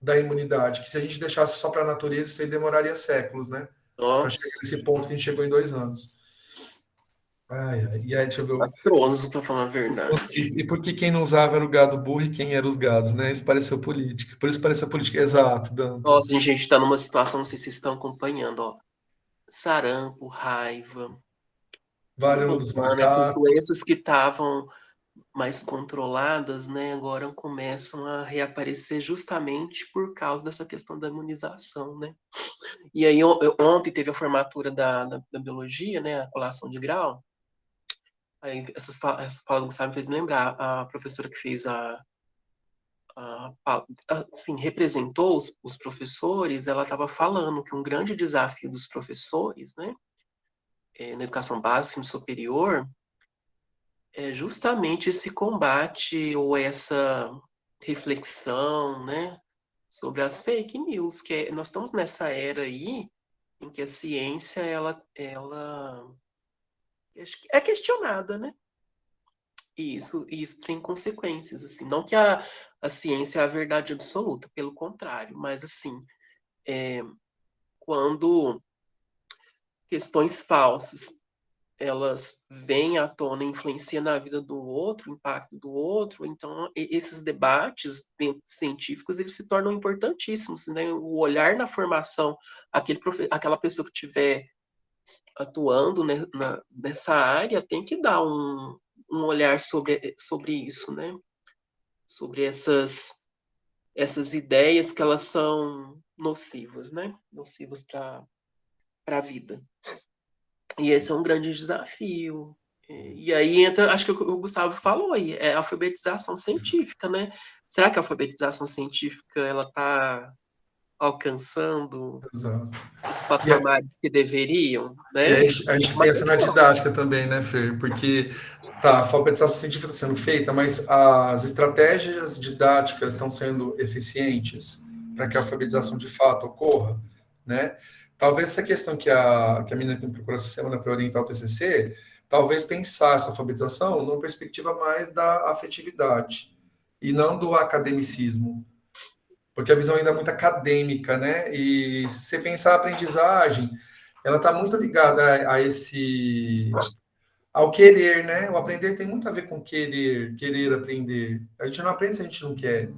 Da imunidade, que se a gente deixasse só para a natureza, isso aí demoraria séculos, né? Para chegar nesse ponto que a gente chegou em 2 anos. E aí, deixa eu ver. Astroso, para falar a verdade. E por que quem não usava era o gado burro e quem era os gados, né? Isso pareceu política. Por isso pareceu política. Exato, Dan. Nossa, a gente está numa situação, não sei se vocês estão acompanhando, ó. Sarampo, raiva, Varíola dos essas macacos. doenças que estavam mais controladas, né, agora começam a reaparecer justamente por causa dessa questão da imunização, né? E aí ontem teve a formatura da biologia, né, a colação de grau. Aí essa fala do Gustavo me fez lembrar a professora que fez assim, representou os professores, ela estava falando que um grande desafio dos professores, né, na educação básica e superior, é justamente esse combate ou essa reflexão, né, sobre as fake news, nós estamos nessa era aí em que a ciência ela é questionada, né? E isso tem consequências, assim, não que a ciência é a verdade absoluta, pelo contrário, mas assim, quando questões falsas elas vêm à tona e influenciam na vida do outro, o impacto do outro, então esses debates científicos eles se tornam importantíssimos, né? O olhar na formação, aquela pessoa que estiver atuando, né, nessa área tem que dar um olhar sobre isso, né? Sobre essas ideias que elas são nocivas, né? Nocivas para a vida. E esse é um grande desafio. E aí entra, acho que o Gustavo falou aí, é a alfabetização científica, né? Será que a alfabetização científica ela está alcançando Exato. os E, a- patamares que deveriam, e né? aí Isso a é gente uma pensa na questão. didática também, né, Fer? Porque tá, a alfabetização científica está sendo feita, mas as estratégias didáticas estão sendo eficientes para que a alfabetização de fato ocorra, né? Talvez essa questão que a menina que me procurou essa semana para orientar o TCC, talvez pensar essa alfabetização numa perspectiva mais da afetividade e não do academicismo, porque a visão ainda é muito acadêmica, né? E se você pensar a aprendizagem, ela está muito ligada a esse ao querer, né? O aprender tem muito a ver com querer aprender. A gente não aprende se a gente não quer,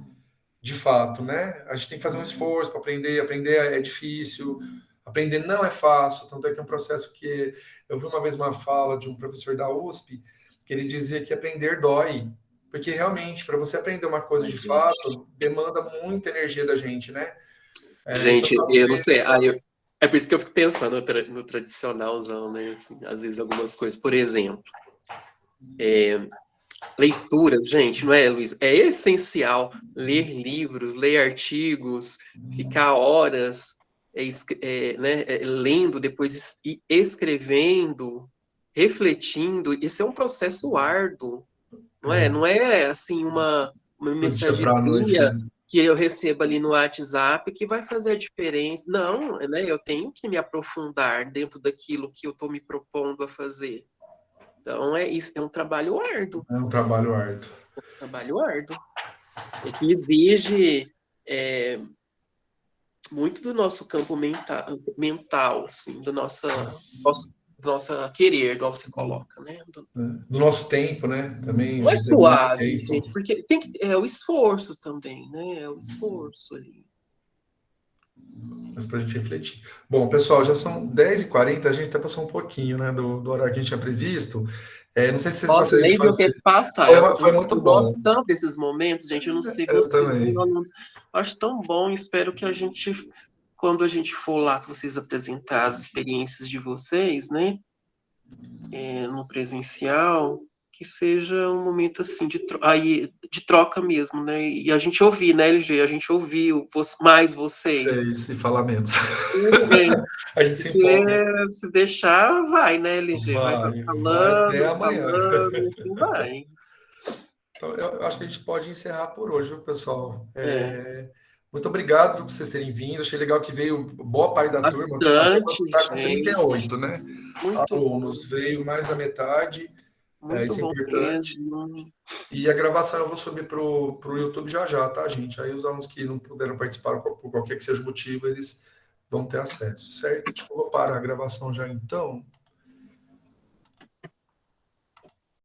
de fato, né? A gente tem que fazer um esforço para aprender. Aprender é difícil, aprender não é fácil. Tanto é que é um processo que eu vi uma vez uma fala de um professor da USP que ele dizia que aprender dói. Porque realmente, para você aprender uma coisa de fato, demanda muita energia da gente, né? Então, Gente, às eu não sei. vezes, É por isso que eu fico pensando no tradicionalzão, né? Assim, às vezes algumas coisas. Por exemplo, leitura, gente, não é, Luiz? É essencial ler livros, ler artigos, ficar horas né, lendo, depois escrevendo, refletindo. Isso é um processo árduo, não é? Não é assim uma do dia para a noite, mensagenzinha né? que eu recebo ali no WhatsApp que vai fazer a diferença. Não, né? Eu tenho que me aprofundar dentro daquilo que eu estou me propondo a fazer. Então, isso é um trabalho árduo. É um trabalho árduo. Trabalho árduo. É que exige muito do nosso campo mental assim, do nossa querer, igual você coloca, né? Do nosso tempo, né? Também Não é demanda suave, tempo. gente, porque tem que, é o esforço também, né? É o esforço ali. Mas para a gente refletir. Bom, pessoal, já são 10h40, a gente até passou um pouquinho, né, do horário que a gente tinha previsto. Não sei se vocês Nossa, gostariam de nem vi o fazer. tempo passar. Foi muito Eu bom. gosto tanto desses momentos, gente. Eu não sei Eu vocês, os também. meus alunos. Acho tão bom. Espero que quando a gente for lá, vocês apresentar as experiências de vocês, né? No presencial, que seja um momento assim de troca mesmo, né? E a gente ouvir, né, LG? A gente ouviu mais vocês. Sei, se falar menos. É, A gente se empolga. porque se deixar, vai, né, LG? Vai Vai até falando, amanhã. falando, e assim vai. Então, eu acho que a gente pode encerrar por hoje, viu, pessoal? É, Muito obrigado por vocês terem vindo. Achei legal que veio boa parte da turma. A turma bastante, está com gente. 38, né? Muito bom, Alunos. Veio mais da metade. muito Isso é bom importante. mesmo. E a gravação eu vou subir para o YouTube já já, tá, gente? Aí os alunos que não puderam participar por qualquer que seja o motivo, eles vão ter acesso, certo? Acho que eu vou parar a gravação já então.